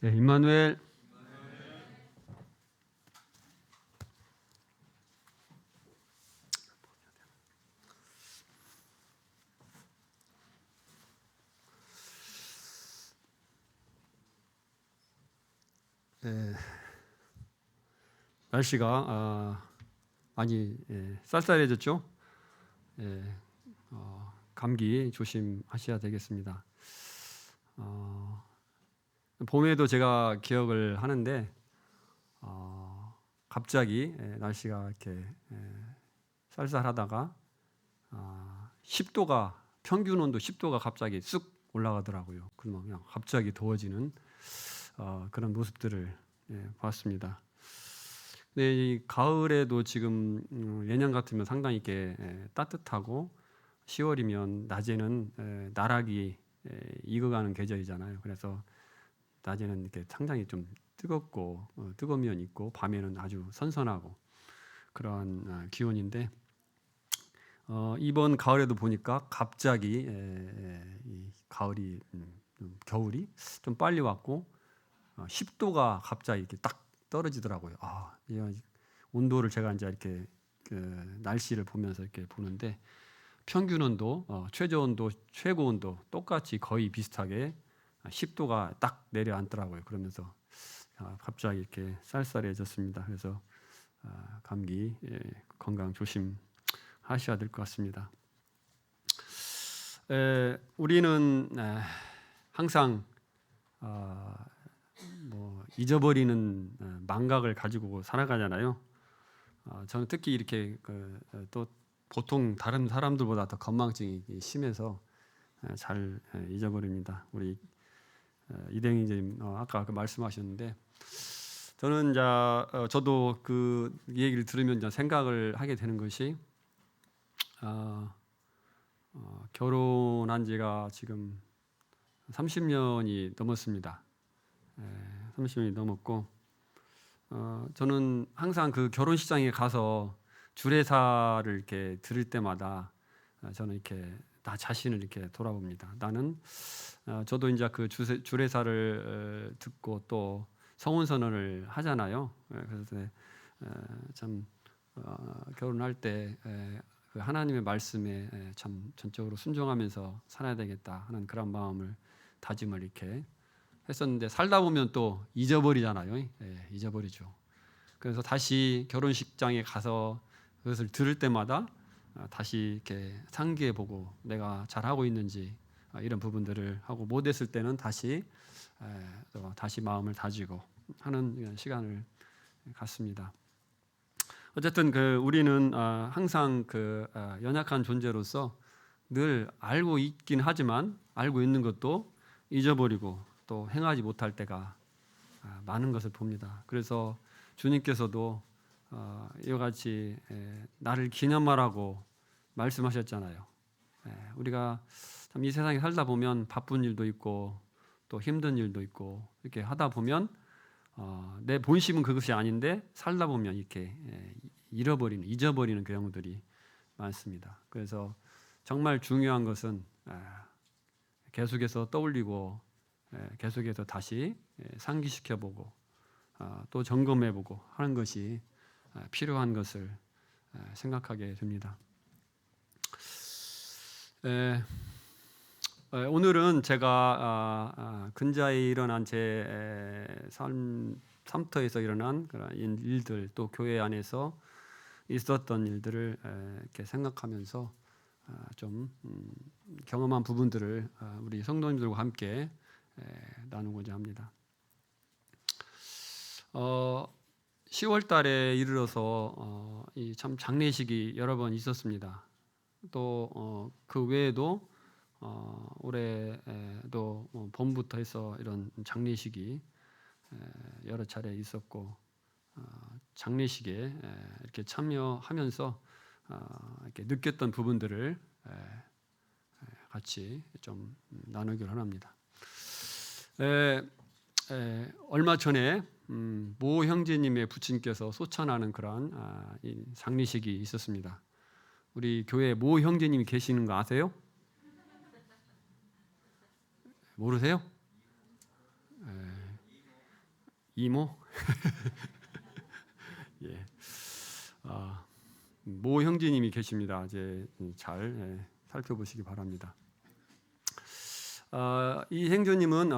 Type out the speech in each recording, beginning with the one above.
네, 임마누엘. 네, 날씨가 많이 쌀쌀해졌죠. 예, 감기 조심하셔야 되겠습니다. 봄에도 제가 기억을 하는데 갑자기 날씨가 이렇게 쌀쌀하다가 10도가 평균 온도 10도가 갑자기 쑥 올라가더라고요. 그냥 갑자기 더워지는 그런 모습들을 봤습니다. 근데 이 가을에도 지금 예년 같으면 상당히 이렇게 따뜻하고 10월이면 낮에는 나락이 익어가는 계절이잖아요. 그래서 낮에는 이렇게 상당히 좀 뜨겁고 뜨거운 면이 있고 밤에는 아주 선선하고 그러한 기온인데 이번 가을에도 보니까 갑자기 이 가을이 겨울이 좀 빨리 왔고 10도가 갑자기 이렇게 딱 떨어지더라고요. 이 온도를 제가 이제 이렇게 그 날씨를 보면서 이렇게 보는데 평균 온도, 최저 온도, 최고 온도 똑같이 거의 비슷하게 10도가 딱 내려앉더라고요. 그러면서 갑자기 이렇게 쌀쌀해졌습니다. 그래서 감기 건강 조심하셔야 될 것 같습니다. 우리는 항상 잊어버리는 망각을 가지고 살아가잖아요. 저는 특히 이렇게 또 보통 다른 사람들보다 더 건망증이 심해서 잘 잊어버립니다. 우리 이대영 선생님 아까 말씀하셨는데 저는 이제 저도 그 얘기를 들으면 이제 생각을 하게 되는 것이 결혼한 지가 지금 30년이 넘었습니다. 30년이 넘었고 저는 항상 그 결혼식장에 가서 주례사를 이렇게 들을 때마다 저는 이렇게 나 자신을 이렇게 돌아봅니다. 나는 저도 이제 그 주례사를 듣고 또 성혼선언을 하잖아요. 그래서 참 결혼할 때 그 하나님의 말씀에 참 전적으로 순종하면서 살아야 되겠다 하는 그런 마음을 다짐을 이렇게 했었는데 살다 보면 또 잊어버리잖아요. 잊어버리죠. 그래서 다시 결혼식장에 가서 그것을 들을 때마다 다시 이렇게 상기해 보고 내가 잘하고 있는지 이런 부분들을 하고 못했을 때는 다시 마음을 다지고 하는 시간을 갖습니다. 어쨌든 우리는 항상 연약한 존재로서 늘 알고 있긴 하지만 알고 있는 것도 잊어버리고 또 행하지 못할 때가 많은 것을 봅니다. 그래서 주님께서도 이와 같이 나를 기념하라고 말씀하셨잖아요. 우리가 참 이 세상에 살다 보면 바쁜 일도 있고 또 힘든 일도 있고 이렇게 하다 보면 내 본심은 그것이 아닌데 살다 보면 이렇게 잊어버리는 경우들이 많습니다. 그래서 정말 중요한 것은 계속해서 떠올리고 계속해서 다시 상기시켜보고 또 점검해보고 하는 것이 필요한 것을 생각하게 됩니다. 오늘은 제가 근자에 일어난 제 삶터에서 일어난 그런 일들 또 교회 안에서 있었던 일들을 이렇게 생각하면서 좀 경험한 부분들을 우리 성도님들과 함께 나누고자 합니다. 10월 달에 이르러서 이 참 장례식이 여러 번 있었습니다. 또 그 외에도 올해도 봄부터 해서 이런 장례식이 여러 차례 있었고 장례식에 이렇게 참여하면서 이렇게 느꼈던 부분들을 같이 좀 나누기를 합니다. 얼마 전에 모 형제님의 부친께서 소천하는 그런 장례식이 있었습니다. 우리 교회에 모 형제님이 계시는 거 아세요? 모르세요? 이모, 예, 모 형제님이 계십니다. 이제 잘 살펴보시기 바랍니다. 이 행주님은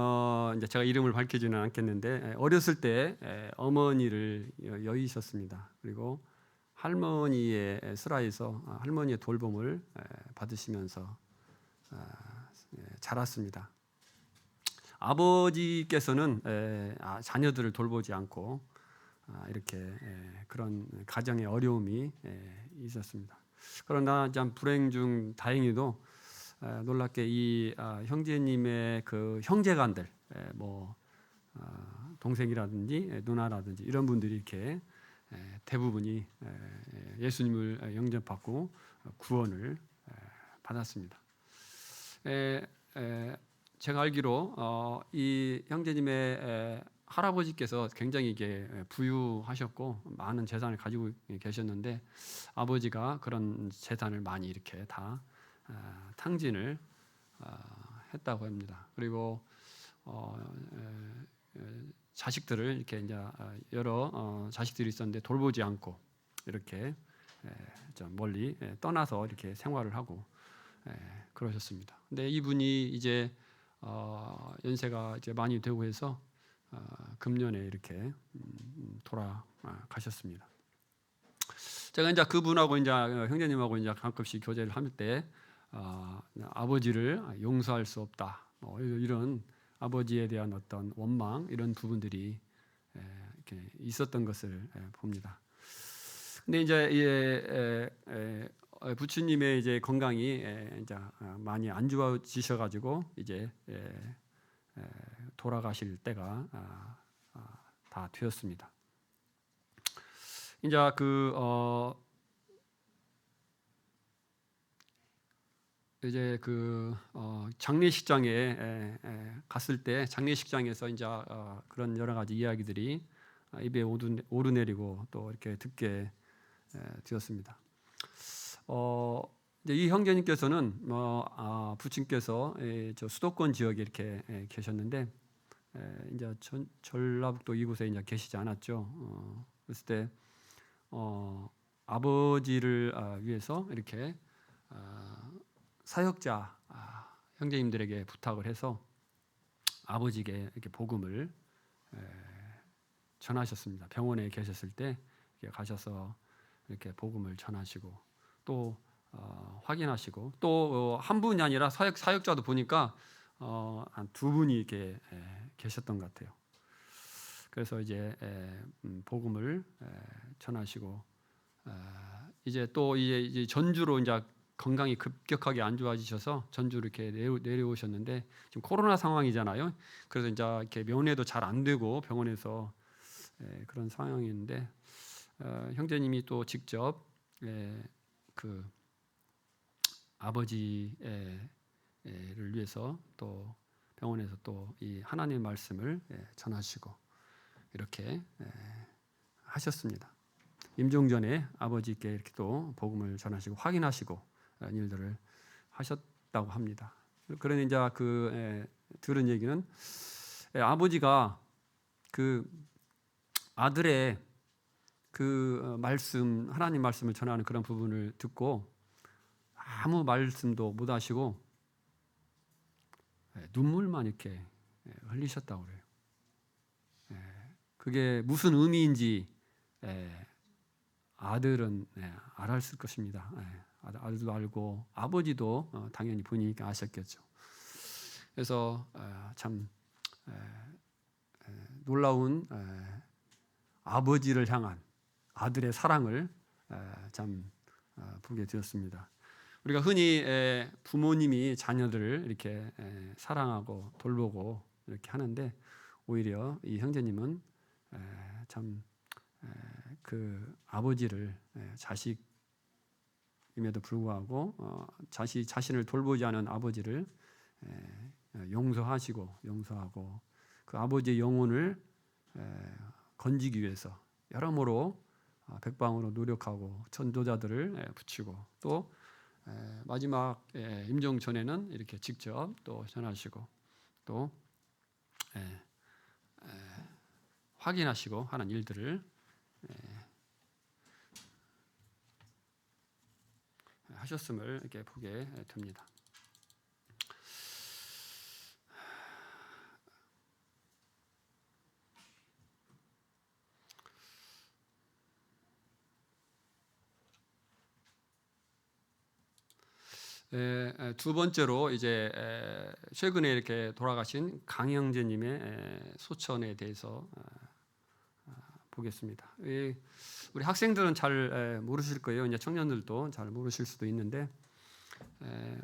이제 제가 이름을 밝히지는 않겠는데 어렸을 때 어머니를 여의셨습니다. 그리고 할머니의 슬하에서 할머니의 돌봄을 받으시면서 자랐습니다. 아버지께서는 자녀들을 돌보지 않고 이렇게 그런 가정의 어려움이 있었습니다. 그러나 참 불행 중 다행히도 놀랍게 이 형제님의 그 형제간들, 뭐 동생이라든지 누나라든지 이런 분들이 이렇게 대부분이 예수님을 영접받고 구원을 받았습니다. 제가 알기로 이 형제님의 할아버지께서 굉장히 이게 부유하셨고 많은 재산을 가지고 계셨는데 아버지가 그런 재산을 많이 이렇게 다 탕진을 했다고 합니다. 그리고 자식들을 이렇게 이제 여러 자식들이 있었는데 돌보지 않고 이렇게 좀 멀리 떠나서 이렇게 생활을 하고 그러셨습니다. 근데 이분이 이제 연세가 이제 많이 되고 해서 금년에 이렇게 돌아가셨습니다. 제가 이제 그분하고 이제 형제님하고 이제 가끔씩 교제를 할 때 아버지를 용서할 수 없다, 뭐 이런 아버지에 대한 어떤 원망 이런 부분들이 이렇게 있었던 것을 봅니다. 근데 이제 부처님의 이제 건강이 이제 많이 안 좋아지셔가지고 이제 돌아가실 때가 다 되었습니다. 이제 장례식장에 갔을 때 장례식장에서 이제 그런 여러 가지 이야기들이 입에 오르내리고 또 이렇게 듣게 되었습니다. 이제 이 형제님께서는 부친께서 저 수도권 지역에 이렇게 계셨는데 이제 전라북도 이곳에 이제 계시지 않았죠. 그랬을 때 아버지를 위해서 이렇게 사역자 형제님들에게 부탁을 해서 아버지에게 이렇게 복음을 전하셨습니다. 병원에 계셨을 때 이렇게 가셔서 이렇게 복음을 전하시고 또 확인하시고 또 한 분이 아니라 사역자도 보니까 한 두 분이 이렇게 계셨던 것 같아요. 그래서 이제 복음을 전하시고 이제 또 이제 전주로 이제 건강이 급격하게 안 좋아지셔서 전주로 이렇게 내려오셨는데 지금 코로나 상황이잖아요. 그래서 이제 이렇게 면회도 잘 안 되고 병원에서 그런 상황인데 형제님이 또 직접 그 아버지를 위해서 또 병원에서 또 이 하나님의 말씀을 전하시고 이렇게 하셨습니다. 임종전에 아버지께 이렇게 또 복음을 전하시고 확인하시고 이런 일들을 하셨다고 합니다. 그러니 이제 들은 얘기는 아버지가 그 아들의 그 말씀 하나님 말씀을 전하는 그런 부분을 듣고 아무 말씀도 못 하시고 눈물만 이렇게 흘리셨다고 그래요. 그게 무슨 의미인지 아들은 알았을 것입니다. 아들도 알고 아버지도 당연히 본인이 아셨겠죠. 그래서 참 놀라운 아버지를 향한 아들의 사랑을 참 보게 되었습니다. 우리가 흔히 부모님이 자녀들을 이렇게 사랑하고 돌보고 이렇게 하는데 오히려 이 형제님은 참 그 아버지를 자식임에도 불구하고 자신을 돌보지 않은 아버지를 용서하고 그 아버지의 영혼을 건지기 위해서 여러모로 백방으로 노력하고 전도자들을 붙이고 또 마지막 임종 전에는 이렇게 직접 또 전하시고 또 확인하시고 하는 일들을 하셨음을 이렇게 보게 됩니다. 두 번째로 이제 최근에 이렇게 돌아가신 강형제님의 소천에 대해서 보겠습니다. 우리 학생들은 잘 모르실 거예요. 이제 청년들도 잘 모르실 수도 있는데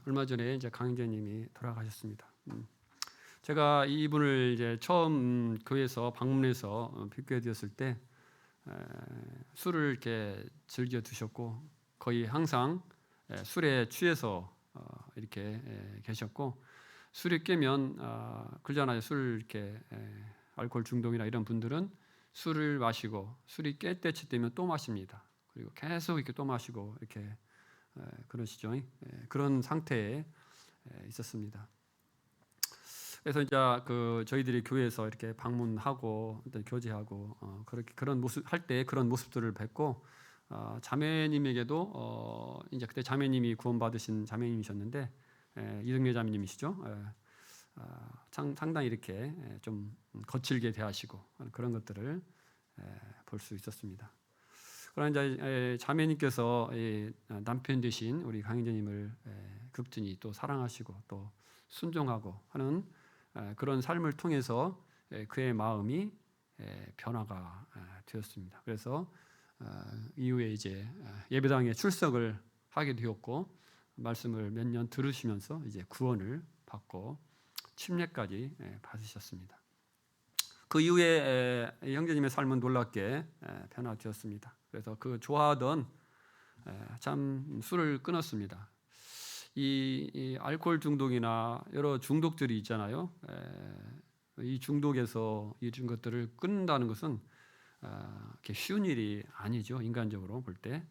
얼마 전에 이제 강형제님이 돌아가셨습니다. 제가 이분을 이제 처음 교회에서 방문해서 뵙게 되었을 때 술을 이렇게 즐겨 드셨고 거의 항상 술에 취해서 이렇게 계셨고 술이 깨면 그러잖아요. 술 이렇게 알코올 중독이나 이런 분들은 술을 마시고 술이 깰 때쯤 되면 또 마십니다. 그리고 계속 이렇게 또 마시고 이렇게 그러시죠. 그런 상태에 있었습니다. 그래서 이제 저희들이 교회에서 이렇게 방문하고 교제하고 그렇게 그런 모습 할 때 그런 모습들을 뵙고 자매님에게도 이제 그때 자매님이 구원받으신 자매님이셨는데 이등녀 자매님이시죠. 상당히 이렇게 좀 거칠게 대하시고 그런 것들을 볼 수 있었습니다. 그러나 이제 자매님께서 남편 되신 우리 강인재님을 극진히 또 사랑하시고 또 순종하고 하는 그런 삶을 통해서 그의 마음이 변화가 되었습니다. 그래서 이후에 이제 예배당에 출석을 하게 되었고 말씀을 몇 년 들으시면서 이제 구원을 받고 침례까지 받으셨습니다. 그 이후에 형제님의 삶은 놀랍게 변화되었습니다. 그래서 그 좋아하던 참 술을 끊었습니다. 이 알코올 중독이나 여러 중독들이 있잖아요. 이 중독에서 이런 것들을 끊는다는 것은 쉬운 일이 아니죠. 인간적으로 볼 때.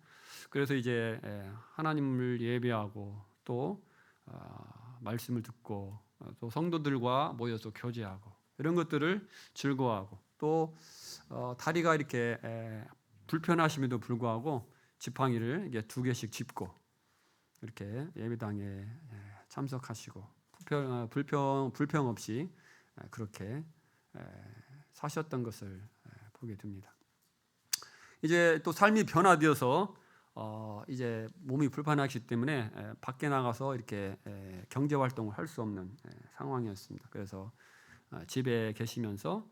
그래서 이제 하나님을 예배하고 또 말씀을 듣고 또 성도들과 모여서 교제하고 이런 것들을 즐거워하고 또 다리가 이렇게 불편하심에도 불구하고 지팡이를 이게 2개씩 짚고 이렇게 예배당에 참석하시고 불평 없이 그렇게 사셨던 것을 보게 됩니다. 이제 또 삶이 변화되어서 이제 몸이 불편하기 때문에 밖에 나가서 이렇게 경제 활동을 할 수 없는 상황이었습니다. 그래서 집에 계시면서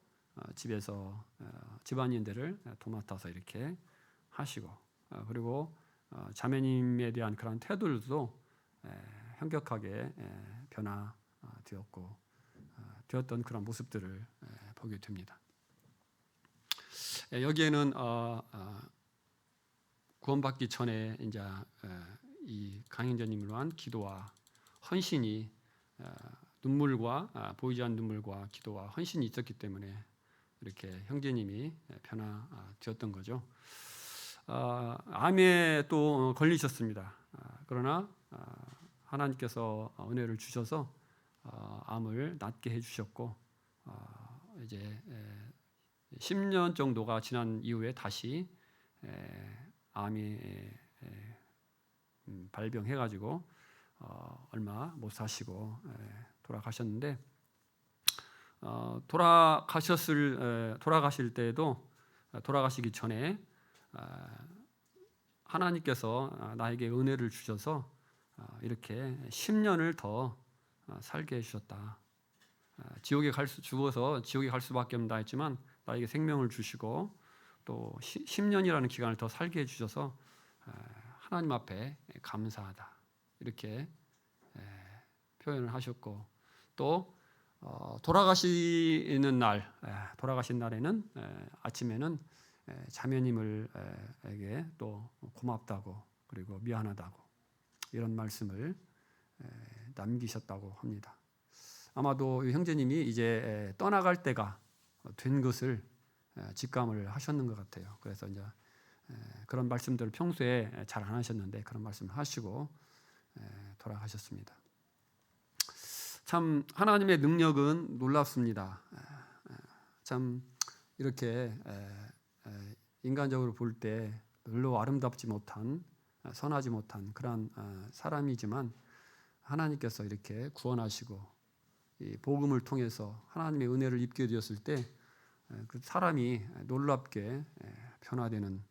집에서 집안일들을 도맡아서 이렇게 하시고 그리고 자매님에 대한 그런 태도도 현격하게 변화되었고 되었던 그런 모습들을 보게 됩니다. 여기에는 구원받기 전에 이제 이 강인재님을 위한 기도와 헌신이 눈물과 보이지 않는 눈물과 기도와 헌신이 있었기 때문에 이렇게 형제님이 변화되었던 거죠. 암에 또 걸리셨습니다. 그러나 하나님께서 은혜를 주셔서 암을 낫게 해주셨고 이제 10년 정도가 지난 이후에 다시 암이 발병해가지고 얼마 못 사시고 돌아가셨는데 돌아가실 때에도 돌아가시기 전에 하나님께서 나에게 은혜를 주셔서 이렇게 10년을 더 살게 해주셨다. 죽어서 지옥에 갈 수밖에 없다 했지만 나에게 생명을 주시고 또 10년이라는 기간을 더 살게 해주셔서 하나님 앞에 감사하다 이렇게 표현을 하셨고 또 돌아가신 날에는 아침에는 자매님에게 또 고맙다고 그리고 미안하다고 이런 말씀을 남기셨다고 합니다. 아마도 형제님이 이제 떠나갈 때가 된 것을 직감을 하셨는 것 같아요. 그래서 이제 그런 말씀들을 평소에 잘 안 하셨는데 그런 말씀을 하시고 돌아가셨습니다. 참 하나님의 능력은 놀랍습니다. 참 이렇게 인간적으로 볼 때 별로 아름답지 못한 선하지 못한 그러한 사람이지만 하나님께서 이렇게 구원하시고 이 복음을 통해서 하나님의 은혜를 입게 되었을 때 그 사람이 놀랍게 변화되는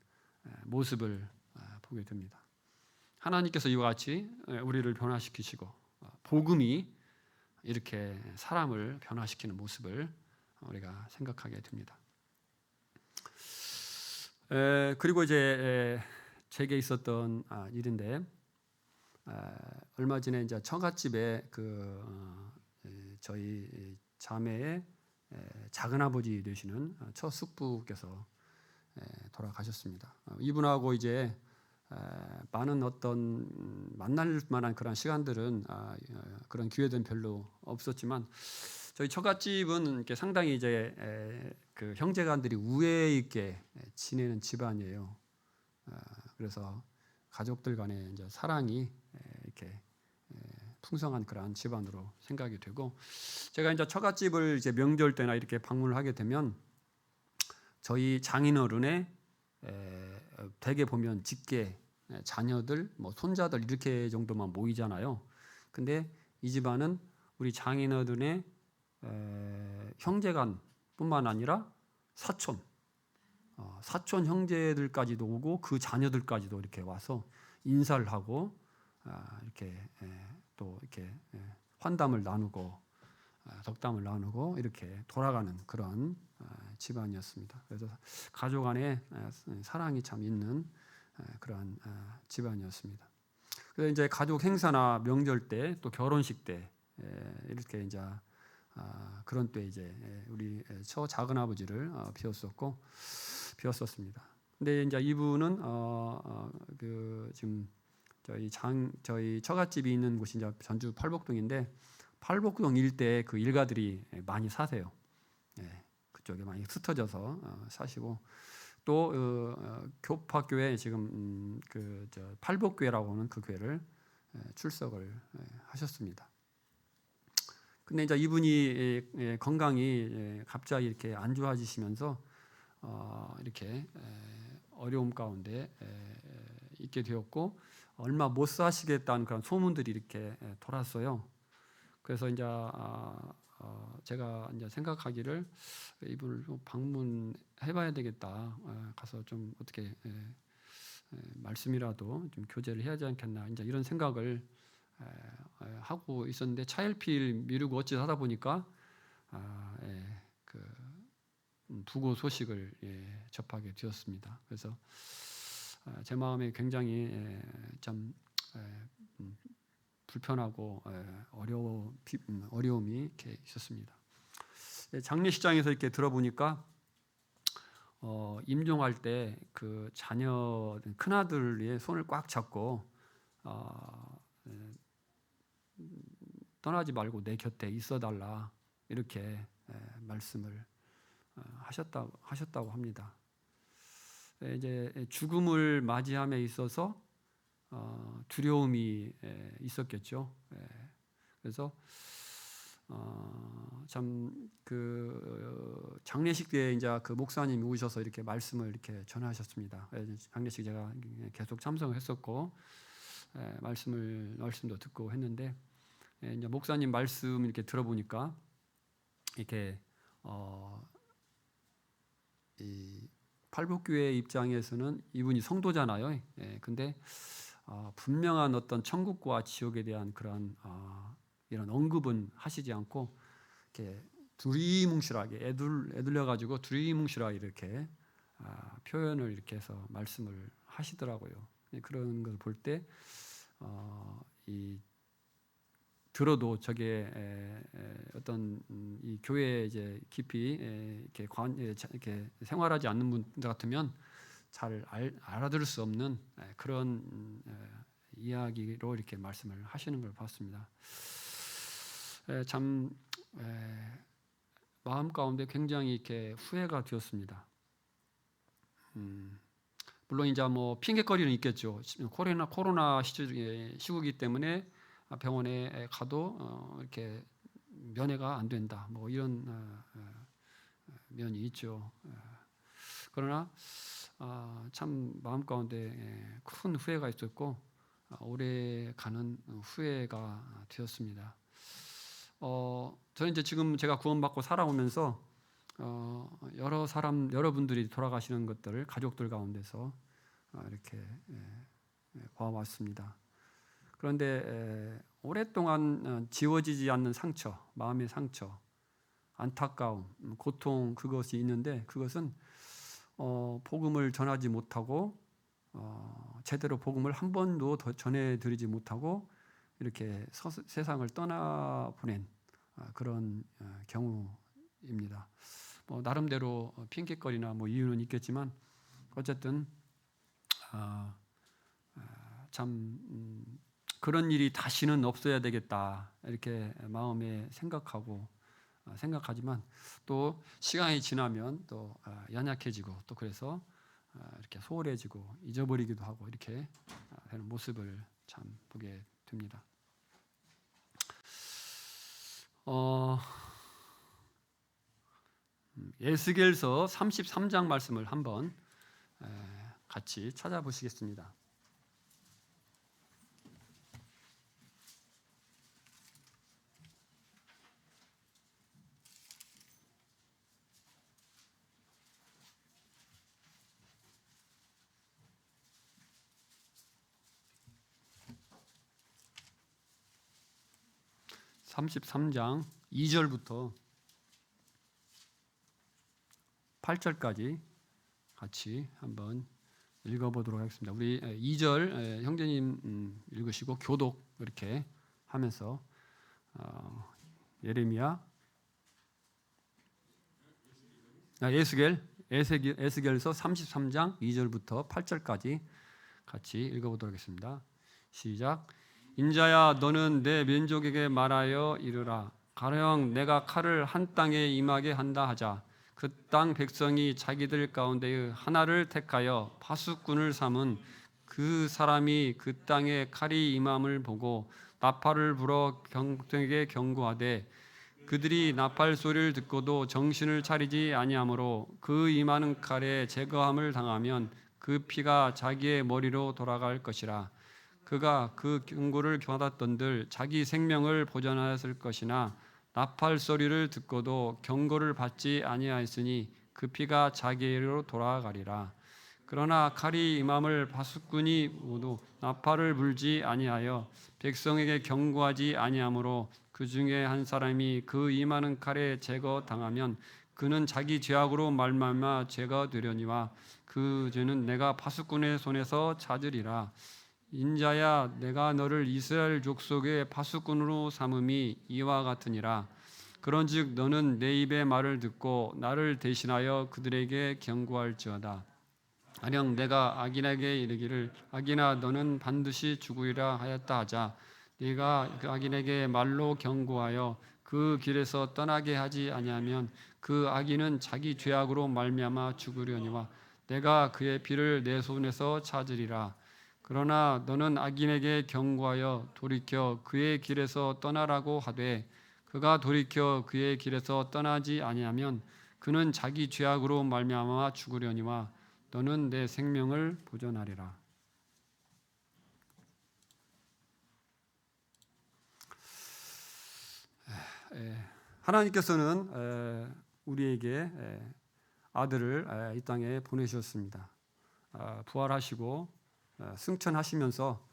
모습을 보게 됩니다. 하나님께서 이와 같이 우리를 변화시키시고 복음이 이렇게 사람을 변화시키는 모습을 우리가 생각하게 됩니다. 그리고 이제 제게 있었던 일인데 얼마 전에 이제 처갓집에 저희 자매의 작은 아버지 되시는 처 숙부께서 돌아가셨습니다. 이분하고 이제 많은 어떤 만날 만한 그런 시간들은 그런 기회들은 별로 없었지만 저희 처갓집은 이렇게 상당히 이제 그 형제간들이 우애 있게 지내는 집안이에요. 그래서 가족들 간의 이제 사랑이 이렇게 풍성한 그러한 집안으로 생각이 되고 제가 이제 처갓집을 이제 명절 때나 이렇게 방문을 하게 되면 저희 장인어른의 대개 보면 직계 자녀들, 뭐 손자들 이렇게 정도만 모이잖아요. 근데 이 집안은 우리 장인어른의 형제간뿐만 아니라 사촌 형제들까지도 오고 그 자녀들까지도 이렇게 와서 인사를 하고 이렇게 또 이렇게 환담을 나누고 덕담을 나누고 이렇게 돌아가는 그런 집안이었습니다. 그래서 가족 안에 사랑이 참 있는 그러한 집안이었습니다. 그래서 이제 가족 행사나 명절 때 또 결혼식 때 이렇게 이제 그런 때 이제 우리 처 작은 아버지를 비웠었습니다. 근데 이제 이분은 지금 저희 처갓집이 있는 곳이 이제 전주 팔복동인데 팔복동 일대에 그 일가들이 많이 사세요. 그쪽에 많이 흩어져서 사시고 또 교파교회 지금 팔복교회라고 하는 그 교회를 출석을 하셨습니다. 근데 이제 이분이 건강이 갑자기 이렇게 안 좋아지시면서 이렇게 어려움 가운데 있게 되었고 얼마 못 사시겠다는 그런 소문들이 이렇게 돌았어요. 그래서 이제 제가 이제 생각하기를 이분을 좀 방문해봐야 되겠다. 가서 좀 어떻게 말씀이라도 좀 교제를 해야 하지 않겠나. 이제 이런 생각을 하고 있었는데 차일피일 미루고 어찌 하다 보니까 부고 소식을 접하게 되었습니다. 그래서 제 마음에 굉장히 참 불편하고 어려움이 이렇게 있었습니다. 장례식장에서 이렇게 들어보니까 임종할 때 그 자녀 큰 아들의 손을 꽉 잡고 떠나지 말고 내 곁에 있어달라 이렇게 말씀을 하셨다고 합니다. 이제 죽음을 맞이함에 있어서 두려움이 있었겠죠. 그래서 참 그 장례식 때 이제 그 목사님이 오셔서 이렇게 말씀을 이렇게 전하셨습니다. 장례식 제가 계속 참석을 했었고 말씀도 듣고 했는데 이제 목사님 말씀 이렇게 들어보니까 이렇게 이 팔복교회 입장에서는 이분이 성도잖아요. 근데 분명한 어떤 천국과 지옥에 대한 그런 이런 언급은 하시지 않고 이렇게 두리뭉실하게 애둘려 가지고 두리뭉실하게 이렇게 표현을 이렇게 해서 말씀을 하시더라고요. 그런 것을 볼 때 이 들어도 저게 어떤 이 교회에 이제 깊이 이렇게 생활하지 않는 분들 같으면 잘 알아들을 수 없는 그런 이야기로 이렇게 말씀을 하시는 걸 봤습니다. 참 마음 가운데 굉장히 이렇게 후회가 되었습니다. 물론 이제 뭐 핑계거리는 있겠죠. 코로나 시국이기 때문에 병원에 가도 이렇게 면회가 안 된다. 뭐 이런 면이 있죠. 그러나 참 마음 가운데 큰 후회가 있었고 오래 가는 후회가 되었습니다. 저는 이제 지금 제가 구원받고 살아오면서 여러분들이 돌아가시는 것들을 가족들 가운데서 이렇게 봐왔습니다. 그런데 오랫동안 지워지지 않는 상처, 마음의 상처, 안타까움, 고통 그것이 있는데 그것은 복음을 전하지 못하고 제대로 복음을 한 번도 더 전해드리지 못하고 이렇게 세상을 떠나보낸 그런 경우입니다. 나름대로 핑계거리나 이유는 있겠지만 어쨌든 참 그런 일이 다시는 없어야 되겠다 이렇게 마음에 생각하지만 또 시간이 지나면 또 연약해지고 또 그래서 이렇게 소홀해지고 잊어버리기도 하고 이렇게 되는 모습을 참 보게 됩니다. 에스겔서 33장 말씀을 한번 같이 찾아보시겠습니다. (33장) 2절부터 8절까지 같이 한번 읽어보도록 하겠습니다. 우리 2절 형제님 읽으시고 교독 이렇게 하면서 예레미야 에스겔서 33장 2절부터 8절까지 같이 읽어보도록 하겠습니다. 시작. 인자야 너는 내 민족에게 말하여 이르라. 가령 내가 칼을 한 땅에 임하게 한다 하자. 그 땅 백성이 자기들 가운데의 하나를 택하여 파수꾼을 삼은 그 사람이 그 땅에 칼이 임함을 보고 나팔을 불어 경통에게 경고하되 그들이 나팔 소리를 듣고도 정신을 차리지 아니하므로 그 임하는 칼에 제거함을 당하면 그 피가 자기의 머리로 돌아갈 것이라. 그가 그 경고를 받았던들 자기 생명을 보존하였을 것이나 나팔 소리를 듣고도 경고를 받지 아니하였으니 그 피가 자기로 돌아가리라. 그러나 칼이 임함을 파수꾼이 모두 나팔을 불지 아니하여 백성에게 경고하지 아니하므로 그 중에 한 사람이 그 임하는 칼에 제거당하면 그는 자기 죄악으로 말미암아 죄가 되려니와 그 죄는 내가 파수꾼의 손에서 찾으리라. 인자야 내가 너를 이스라엘 족속의 파수꾼으로 삼음이 이와 같으니라. 그런즉 너는 내 입의 말을 듣고 나를 대신하여 그들에게 경고할지어다. 가령 내가 악인에게 이르기를 악인아 너는 반드시 죽으리라 하였다 하자. 네가 그 악인에게 말로 경고하여 그 길에서 떠나게 하지 아니하면 그 악인은 자기 죄악으로 말미암아 죽으려니와 내가 그의 피를 내 손에서 찾으리라. 그러나 너는 악인에게 경고하여 돌이켜 그의 길에서 떠나라고 하되 그가 돌이켜 그의 길에서 떠나지 아니하면 그는 자기 죄악으로 말미암아 죽으려니와 너는 내 생명을 보존하리라. 하나님께서는 우리에게 아들을 이 땅에 보내주셨습니다. 부활하시고 승천하시면서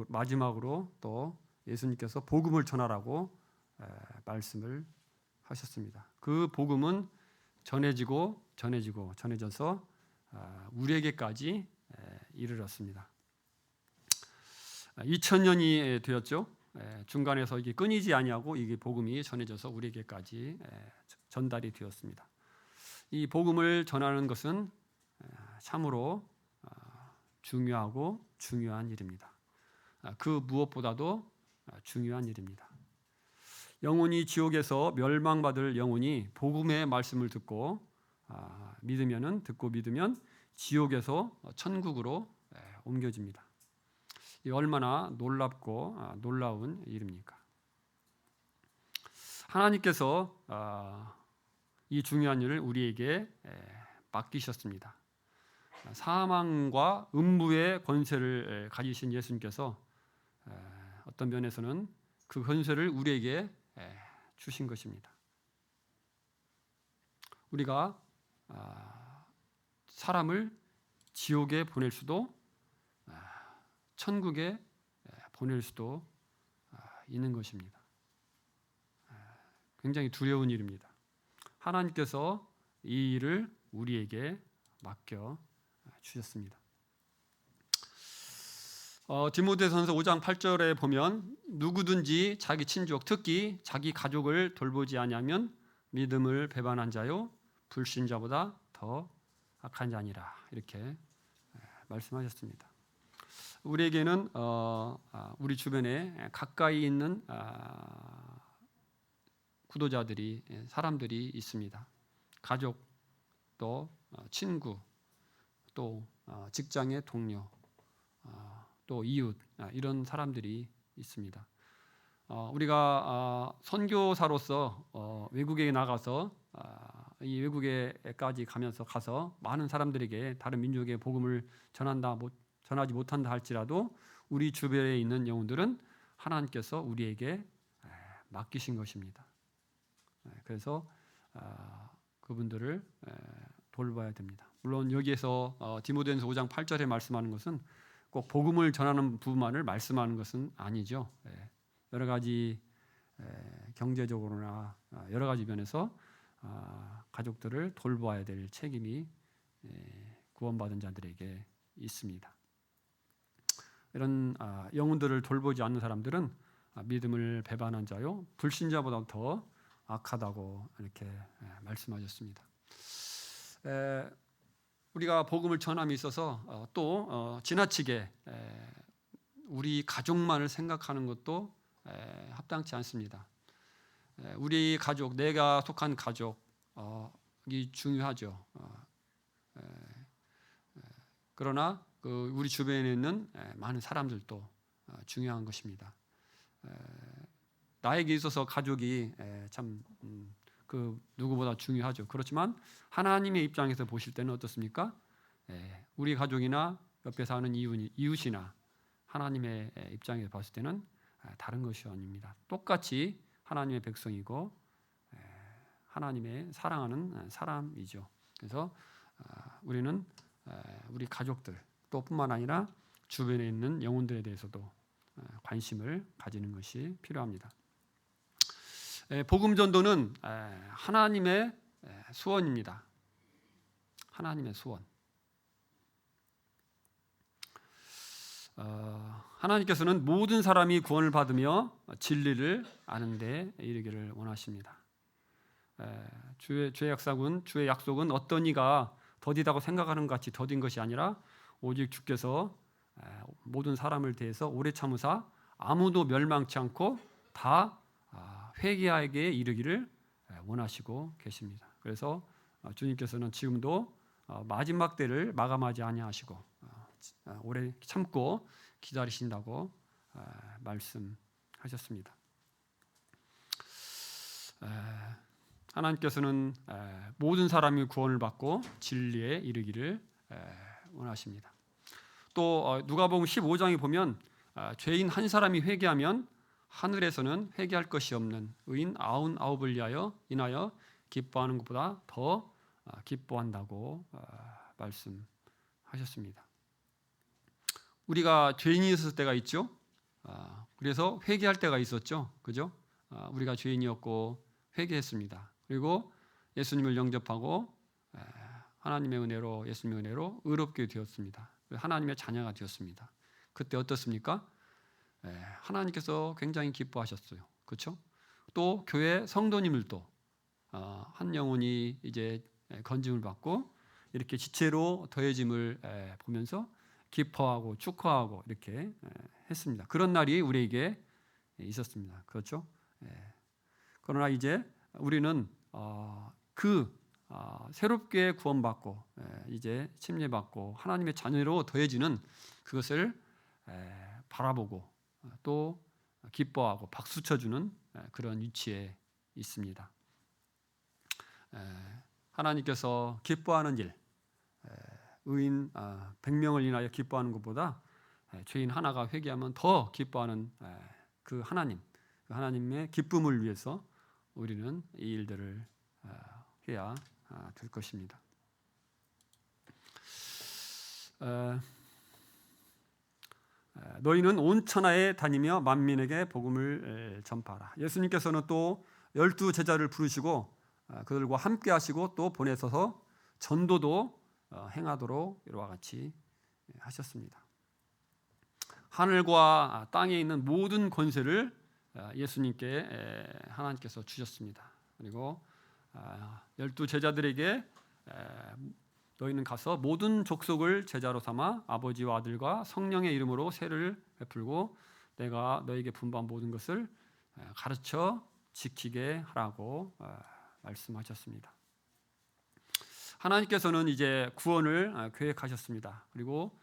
마지막으로 또 예수님께서 복음을 전하라고 말씀을 하셨습니다. 그 복음은 전해져서 우리에게까지 이르렀습니다. 2000년이 되었죠. 중간에서 이게 끊이지 아니하고 이게 복음이 전해져서 우리에게까지 전달이 되었습니다. 이 복음을 전하는 것은 참으로 중요하고 중요한 일입니다. 그 무엇보다도 중요한 일입니다. 영혼이 지옥에서 멸망받을 영혼이 복음의 말씀을 듣고 믿으면 지옥에서 천국으로 옮겨집니다. 이 얼마나 놀랍고 놀라운 일입니까? 하나님께서 이 중요한 일을 우리에게 맡기셨습니다. 사망과 음부의 권세를 가지신 예수님께서 어떤 면에서는 그 권세를 우리에게 주신 것입니다. 우리가 사람을 지옥에 보낼 수도 천국에 보낼 수도 있는 것입니다. 굉장히 두려운 일입니다. 하나님께서 이 일을 우리에게 맡겨 주셨습니다. 디모데전서 5장 8절에 보면 누구든지 자기 친족 특히 자기 가족을 돌보지 아니하면 믿음을 배반한 자요 불신자보다 더 악한 자니라 이렇게 말씀하셨습니다. 우리에게는 우리 주변에 가까이 있는 구도자들이 사람들이 있습니다. 가족 또 친구 또 직장의 동료 또 이웃 이런 사람들이 있습니다. 우리가 선교사로서 외국에 나가서 이 외국에까지 가서 많은 사람들에게 다른 민족의 복음을 전하지 못한다 할지라도 우리 주변에 있는 영혼들은 하나님께서 우리에게 맡기신 것입니다. 그래서 그분들을 돌봐야 됩니다. 물론 여기에서 디모데전서 5장 8절에 말씀하는 것은 꼭 복음을 전하는 부분만을 말씀하는 것은 아니죠. 여러 가지 경제적으로나 여러 가지 면에서 가족들을 돌봐야 될 책임이 구원받은 자들에게 있습니다. 이런 영혼들을 돌보지 않는 사람들은 믿음을 배반한 자요 불신자보다 더 악하다고 이렇게 말씀하셨습니다. 우리가 복음을 전함에 있어서 또 지나치게 우리 가족만을 생각하는 것도 합당치 않습니다. 우리 가족, 내가 속한 가족이 중요하죠. 그러나 우리 주변에 있는 많은 사람들도 중요한 것입니다. 나에게 있어서 가족이 참 누구보다 중요하죠. 그렇지만 하나님의 입장에서 보실 때는 어떻습니까? 우리 가족이나 옆에 사는 이웃이나 하나님의 입장에서 봤을 때는 다른 것이 아닙니다. 똑같이 하나님의 백성이고 하나님의 사랑하는 사람이죠. 그래서 우리는 우리 가족들 또 뿐만 아니라 주변에 있는 영혼들에 대해서도 관심을 가지는 것이 필요합니다. 복음 전도는 하나님의 소원입니다. 하나님의 소원. 하나님께서는 모든 사람이 구원을 받으며 진리를 아는 데 이르기를 원하십니다. 주의 약속은 어떤 이가 더디다고 생각하는 것 같이 더딘 것이 아니라 오직 주께서 모든 사람을 대해서 오래 참으사 아무도 멸망치 않고 다 회개하게 이르기를 원하시고 계십니다. 그래서 주님께서는 지금도 마지막 때를 마감하지 아니하시고 오래 참고 기다리신다고 말씀하셨습니다. 하나님께서는 모든 사람이 구원을 받고 진리에 이르기를 원하십니다. 또 누가복음 15장에 보면 죄인 한 사람이 회개하면 하늘에서는 회개할 것이 없는 의인 99을 인하여 기뻐하는 것보다 더 기뻐한다고 말씀하셨습니다. 우리가 죄인이 있을 때가 있죠. 그래서 회개할 때가 있었죠. 그죠? 우리가 죄인이었고 회개했습니다. 그리고 예수님을 영접하고 하나님의 은혜로 예수님의 은혜로 의롭게 되었습니다. 하나님의 자녀가 되었습니다. 그때 어떻습니까? 하나님께서 굉장히 기뻐하셨어요. 그렇죠? 또 교회 성도님들도 한 영혼이 이제 건짐을 받고 이렇게 지체로 더해짐을 보면서 기뻐하고 축하하고 이렇게 했습니다. 그런 날이 우리에게 있었습니다. 그렇죠? 그러나 이제 우리는 새롭게 구원받고 이제 침례받고 하나님의 자녀로 더해지는 그것을 바라보고 또 기뻐하고 박수 쳐주는 그런 위치에 있습니다. 하나님께서 기뻐하는 일, 의인 100명을 인하여 기뻐하는 것보다 죄인 하나가 회개하면 더 기뻐하는 그 하나님의 기쁨을 위해서 우리는 이 일들을 해야 될 것입니다. 너희는 온 천하에 다니며 만민에게 복음을 전파하라. 예수님께서는 또 12 제자를 부르시고 그들과 함께 하시고 또 보내셔서 전도도 행하도록 이와 같이 하셨습니다. 하늘과 땅에 있는 모든 권세를 예수님께 하나님께서 주셨습니다. 그리고 12 제자들에게 너희는 가서 모든 족속을 제자로 삼아 아버지와 아들과 성령의 이름으로 세를 베풀고 내가 너에게 분부한 모든 것을 가르쳐 지키게 하라고 말씀하셨습니다. 하나님께서는 이제 구원을 계획하셨습니다. 그리고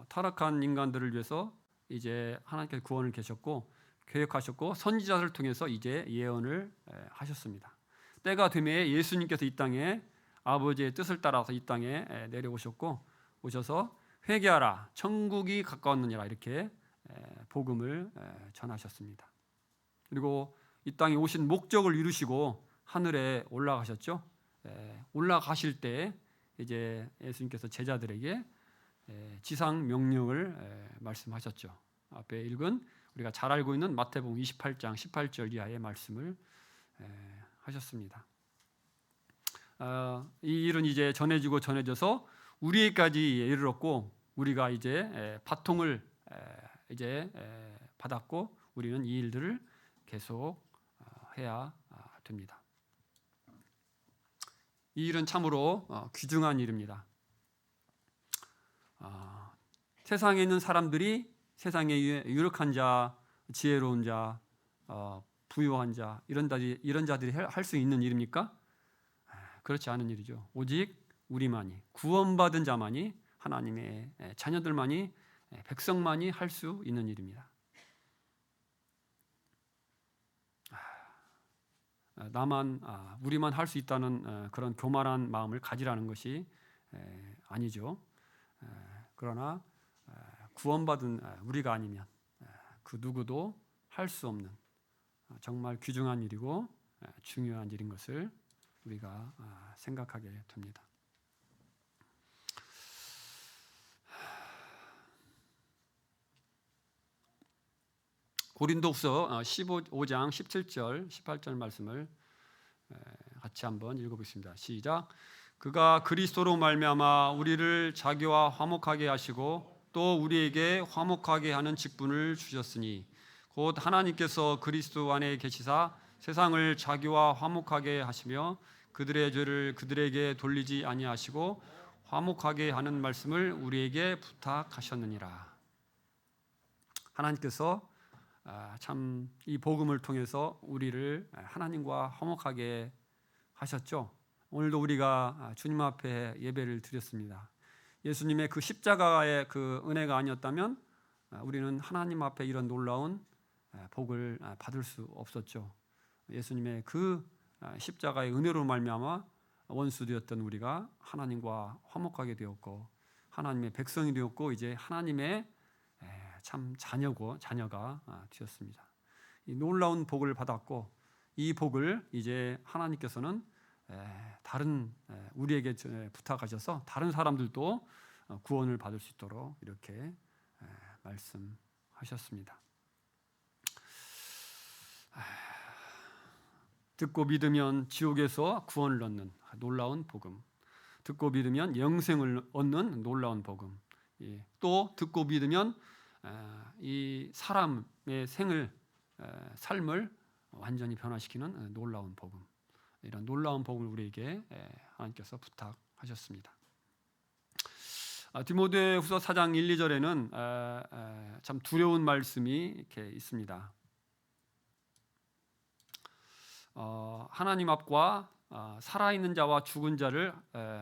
타락한 인간들을 위해서 이제 하나님께서 구원을 계셨고 계획하셨고 선지자를 통해서 이제 예언을 하셨습니다. 때가 되매 예수님께서 이 땅에 아버지의 뜻을 따라서 이 땅에 내려오셨고 오셔서 회개하라 천국이 가까웠느니라 이렇게 복음을 전하셨습니다. 그리고 이 땅에 오신 목적을 이루시고 하늘에 올라가셨죠. 올라가실 때 이제 예수님께서 제자들에게 지상 명령을 말씀하셨죠. 앞에 읽은 우리가 잘 알고 있는 마태복음 28장 18절 이하의 말씀을 하셨습니다. 이 일은 이제 전해지고 전해져서 우리에게까지 이르렀고 우리가 이제 바통을 이제 받았고 우리는 이 일들을 계속 해야 됩니다. 이 일은 참으로 귀중한 일입니다. 세상에 있는 사람들이 세상에 유력한 자, 지혜로운 자, 부유한 자 이런 자들이 할 수 있는 일입니까? 그렇지 않은 일이죠. 오직 우리만이 구원받은 자만이 하나님의 자녀들만이 백성만이 할 수 있는 일입니다. 우리만 할 수 있다는 그런 교만한 마음을 가지라는 것이 아니죠. 그러나 구원받은 우리가 아니면 그 누구도 할 수 없는 정말 귀중한 일이고 중요한 일인 것을 우리가 생각하게 됩니다. 고린도후서 15장 17절 18절 말씀을 같이 한번 읽어보겠습니다. 시작. 그가 그리스도로 말미암아 우리를 자기와 화목하게 하시고 또 우리에게 화목하게 하는 직분을 주셨으니 곧 하나님께서 그리스도 안에 계시사 세상을 자기와 화목하게 하시며 그들의 죄를 그들에게 돌리지 아니하시고 화목하게 하는 말씀을 우리에게 부탁하셨느니라. 하나님께서 참 이 복음을 통해서 우리를 하나님과 화목하게 하셨죠. 오늘도 우리가 주님 앞에 예배를 드렸습니다. 예수님의 그 십자가의 그 은혜가 아니었다면 우리는 하나님 앞에 이런 놀라운 복을 받을 수 없었죠. 예수님의 그 십자가의 은혜로 말미암아 원수되었던 우리가 하나님과 화목하게 되었고 하나님의 백성이 되었고 이제 하나님의 참 자녀가 되었습니다. 이 놀라운 복을 받았고 이 복을 이제 하나님께서는 다른 우리에게 부탁하셔서 다른 사람들도 구원을 받을 수 있도록 이렇게 말씀하셨습니다. 듣고 믿으면 지옥에서 구원을 얻는 놀라운 복음, 듣고 믿으면 영생을 얻는 놀라운 복음, 또 듣고 믿으면 이 사람의 삶을 완전히 변화시키는 놀라운 복음, 이런 놀라운 복음을 우리에게 하나님께서 부탁하셨습니다. 디모데후서 4장 1, 2절에는 참 두려운 말씀이 이렇게 있습니다. 하나님 앞과 살아있는 자와 죽은 자를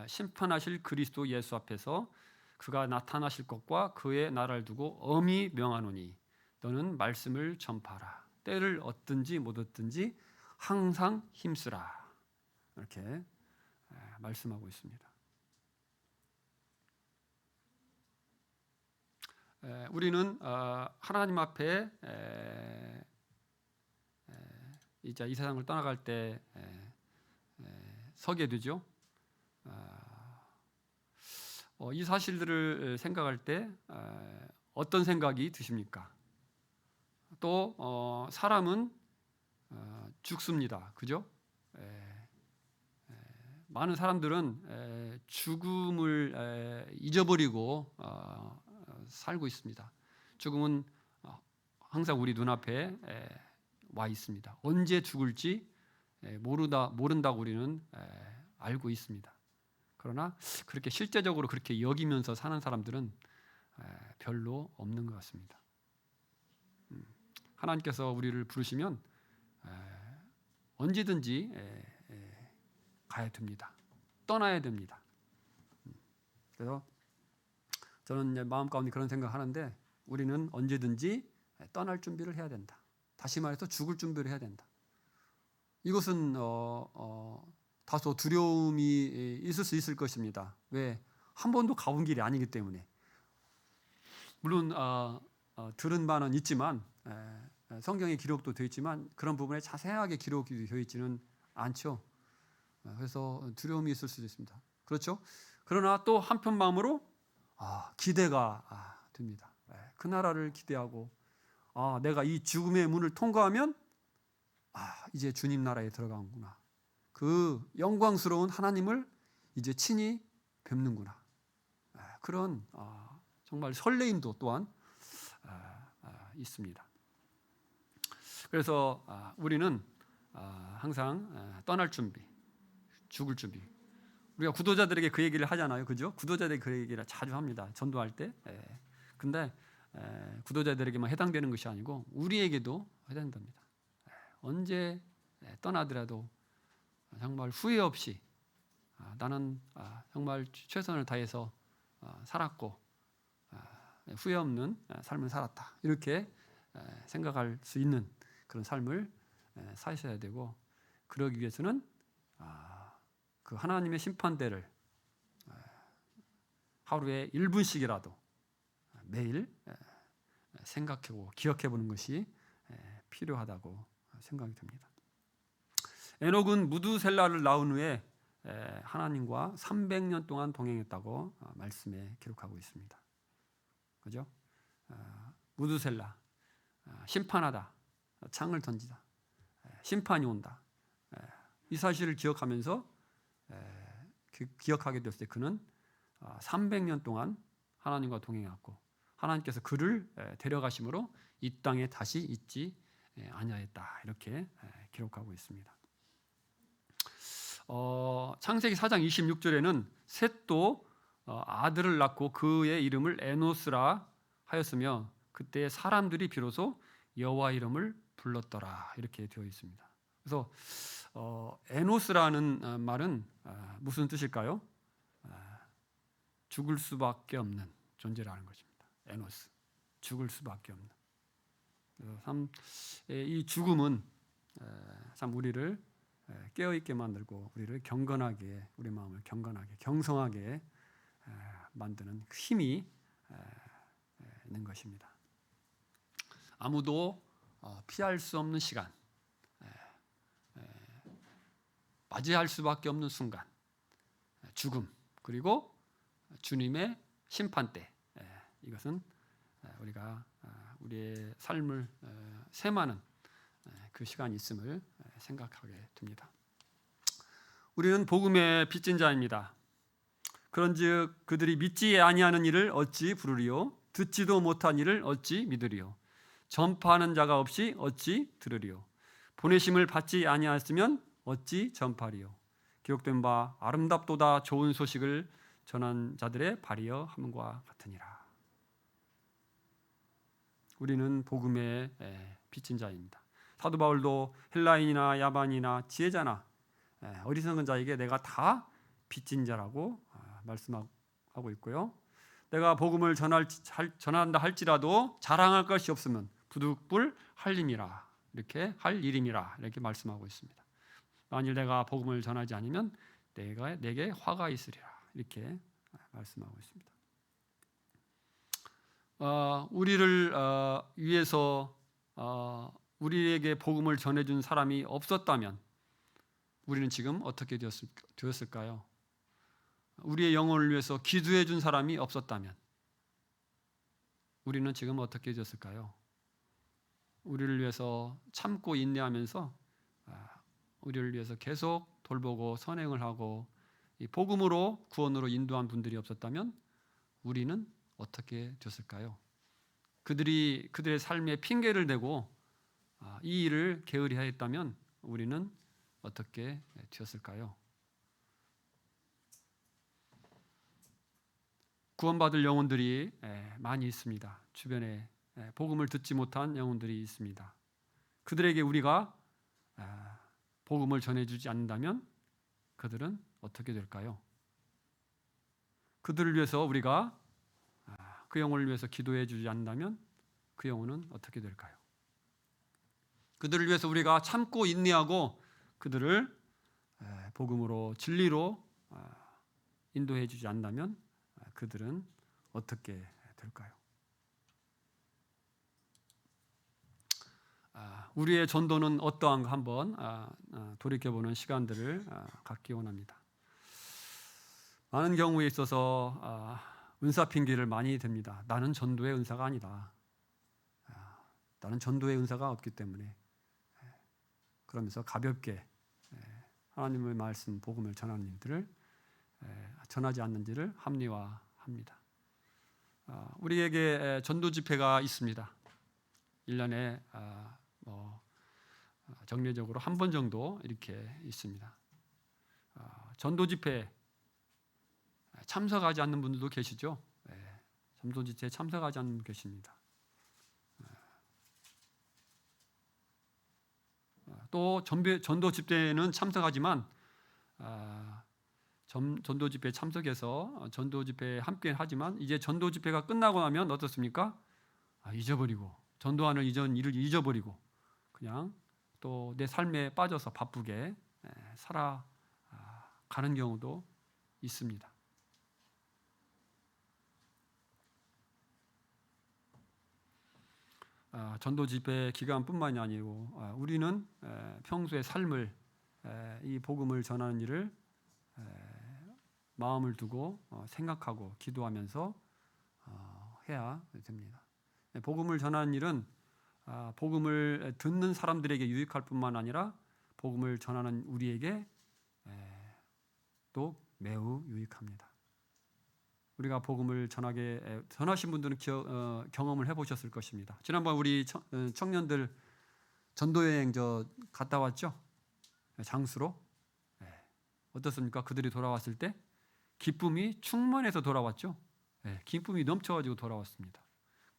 심판하실 그리스도 예수 앞에서 그가 나타나실 것과 그의 나라를 두고 엄히 명하노니 너는 말씀을 전파하라. 때를 얻든지 못 얻든지 항상 힘쓰라. 이렇게 말씀하고 있습니다. 우리는 하나님 앞에 이제 이 세상을 떠나갈 때 서게 되죠. 이 사실들을 생각할 때 어떤 생각이 드십니까? 또 사람은 죽습니다. 그죠? 많은 사람들은 죽음을 잊어버리고 살고 있습니다. 죽음은 항상 우리 눈앞에 와 있습니다. 언제 죽을지 모른다고 우리는 알고 있습니다. 그러나 그렇게 실제적으로 그렇게 여기면서 사는 사람들은 별로 없는 것 같습니다. 하나님께서 우리를 부르시면 언제든지 가야 됩니다. 떠나야 됩니다. 그래서 저는 마음 가운데 그런 생각을 하는데 우리는 언제든지 떠날 준비를 해야 된다. 다시 말해서 죽을 준비를 해야 된다. 이것은 다소 두려움이 있을 수 있을 것입니다. 왜? 한 번도 가본 길이 아니기 때문에. 물론 들은 바는 있지만 성경에 기록도 되어 있지만 그런 부분에 자세하게 기록이 되어 있지는 않죠. 그래서 두려움이 있을 수도 있습니다. 그렇죠? 그러나 또 한편 마음으로 기대가 듭니다. 그 나라를 기대하고 내가 이 죽음의 문을 통과하면 이제 주님 나라에 들어가는구나. 그 영광스러운 하나님을 이제 친히 뵙는구나. 그런 정말 설레임도 또한 있습니다. 그래서 우리는 항상 떠날 준비, 죽을 준비. 우리가 구도자들에게 그 얘기를 하잖아요, 그죠? 구도자들에게 그 얘기를 자주 합니다. 전도할 때. 근데 구도자들에게만 해당되는 것이 아니고 우리에게도 해당됩니다. 언제 떠나더라도 정말 후회 없이 나는 정말 최선을 다해서 살았고 후회 없는 삶을 살았다. 이렇게 생각할 수 있는 그런 삶을 사셔야 되고 그러기 위해서는 그 하나님의 심판대를 하루에 1분씩이라도 매일 생각하고 기억해 보는 것이 필요하다고 생각이 듭니다. 에녹은 무두셀라를 낳은 후에 하나님과 300년 동안 동행했다고 말씀에 기록하고 있습니다. 그죠? 무두셀라 심판하다, 창을 던지다, 심판이 온다. 이 사실을 기억하면서 기억하게 됐을 때 그는 300년 동안 하나님과 동행했고 하나님께서 그를 데려가심으로 이 땅에 다시 있지 아니하였다. 이렇게 기록하고 있습니다. 창세기 4장 26절에는 셋도 아들을 낳고 그의 이름을 에노스라 하였으며 그때 사람들이 비로소 여호와 이름을 불렀더라. 이렇게 되어 있습니다. 그래서 에노스라는 말은 무슨 뜻일까요? 죽을 수밖에 없는 존재라는 것입니다. 에노스, 죽을 수밖에 없는. 이 죽음은 참 우리를 깨어있게 만들고 우리를 경건하게, 우리 마음을 경건하게, 경성하게 만드는 힘이 있는 것입니다. 아무도 피할 수 없는 시간, 맞이할 수밖에 없는 순간, 죽음, 그리고 주님의 심판대. 이것은 우리가 우리의 삶을 셈하는 그 시간이 있음을 생각하게 됩니다. 우리는 복음의 빚진 자입니다. 그런즉 그들이 믿지 아니하는 일을 어찌 부르리요? 듣지도 못한 일을 어찌 믿으리요? 전파하는 자가 없이 어찌 들으리요? 보내심을 받지 아니하였으면 어찌 전파리요? 기록된 바 아름답도다 좋은 소식을 전한 자들의 발이여 함과 같으니라. 우리는 복음의 빚진 자입니다. 사도 바울도 헬라인이나 야반이나 지혜자나 어리석은 자에게 내가 다 빚진 자라고 말씀하고 있고요. 내가 복음을 전한다 할지라도 자랑할 것이 없으면 부득불 할림이라, 이렇게 할 일임이라 이렇게 말씀하고 있습니다. 만일 내가 복음을 전하지 않으면 내게 화가 있으리라, 이렇게 말씀하고 있습니다. 우리를 위해서 우리에게 복음을 전해준 사람이 없었다면 우리는 지금 어떻게 되었을까요? 우리의 영혼을 위해서 기도해 준 사람이 없었다면 우리는 지금 어떻게 되었을까요? 우리를 위해서 참고 인내하면서 우리를 위해서 계속 돌보고 선행을 하고 이 복음으로 구원으로 인도한 분들이 없었다면 우리는 어떻게 되었을까요? 그들의 삶에 핑계를 대고 이 일을 게으리 하였다면 우리는 어떻게 되었을까요? 구원받을 영혼들이 많이 있습니다. 주변에 복음을 듣지 못한 영혼들이 있습니다. 그들에게 우리가 복음을 전해주지 않는다면 그들은 어떻게 될까요? 그들을 위해서 우리가 그 영혼을 위해서 기도해 주지 않는다면 그 영혼은 어떻게 될까요? 그들을 위해서 우리가 참고 인내하고 그들을 복음으로 진리로 인도해 주지 않는다면 그들은 어떻게 될까요? 우리의 전도는 어떠한가 한번 돌이켜보는 시간들을 갖기 원합니다. 많은 경우에 있어서 은사 핑계를 많이 댑니다. 나는 전도의 은사가 아니다. 나는 전도의 은사가 없기 때문에 그러면서 가볍게 하나님의 말씀 복음을 전하는 일들을 전하지 않는지를 합리화합니다. 우리에게 전도 집회가 있습니다. 1년에 정례적으로 한 번 정도 이렇게 있습니다. 전도 집회 참석하지 않는 분들도 계시죠. 전도 집회에 참석하지 않는 분 계십니다. 또 전도 집회는 참석하지만 전도 집회에 참석해서 전도 집회에 함께 하지만 이제 전도 집회가 끝나고 나면 어떻습니까? 잊어버리고 전도하는 이전 일을 잊어버리고 그냥 또 내 삶에 빠져서 바쁘게 살아가는 경우도 있습니다. 전도 집회 기간뿐만이 아니고 우리는 평소의 삶을 이 복음을 전하는 일을 마음을 두고 생각하고 기도하면서 해야 됩니다. 복음을 전하는 일은 복음을 듣는 사람들에게 유익할 뿐만 아니라 복음을 전하는 우리에게 또 매우 유익합니다. 우리가 복음을 전하신 분들은 경험을 해보셨을 것입니다. 지난번 우리 청년들 전도여행 갔다 왔죠? 장수로. 어떻습니까? 그들이 돌아왔을 때 기쁨이 충만해서 돌아왔죠? 기쁨이 넘쳐가지고 돌아왔습니다.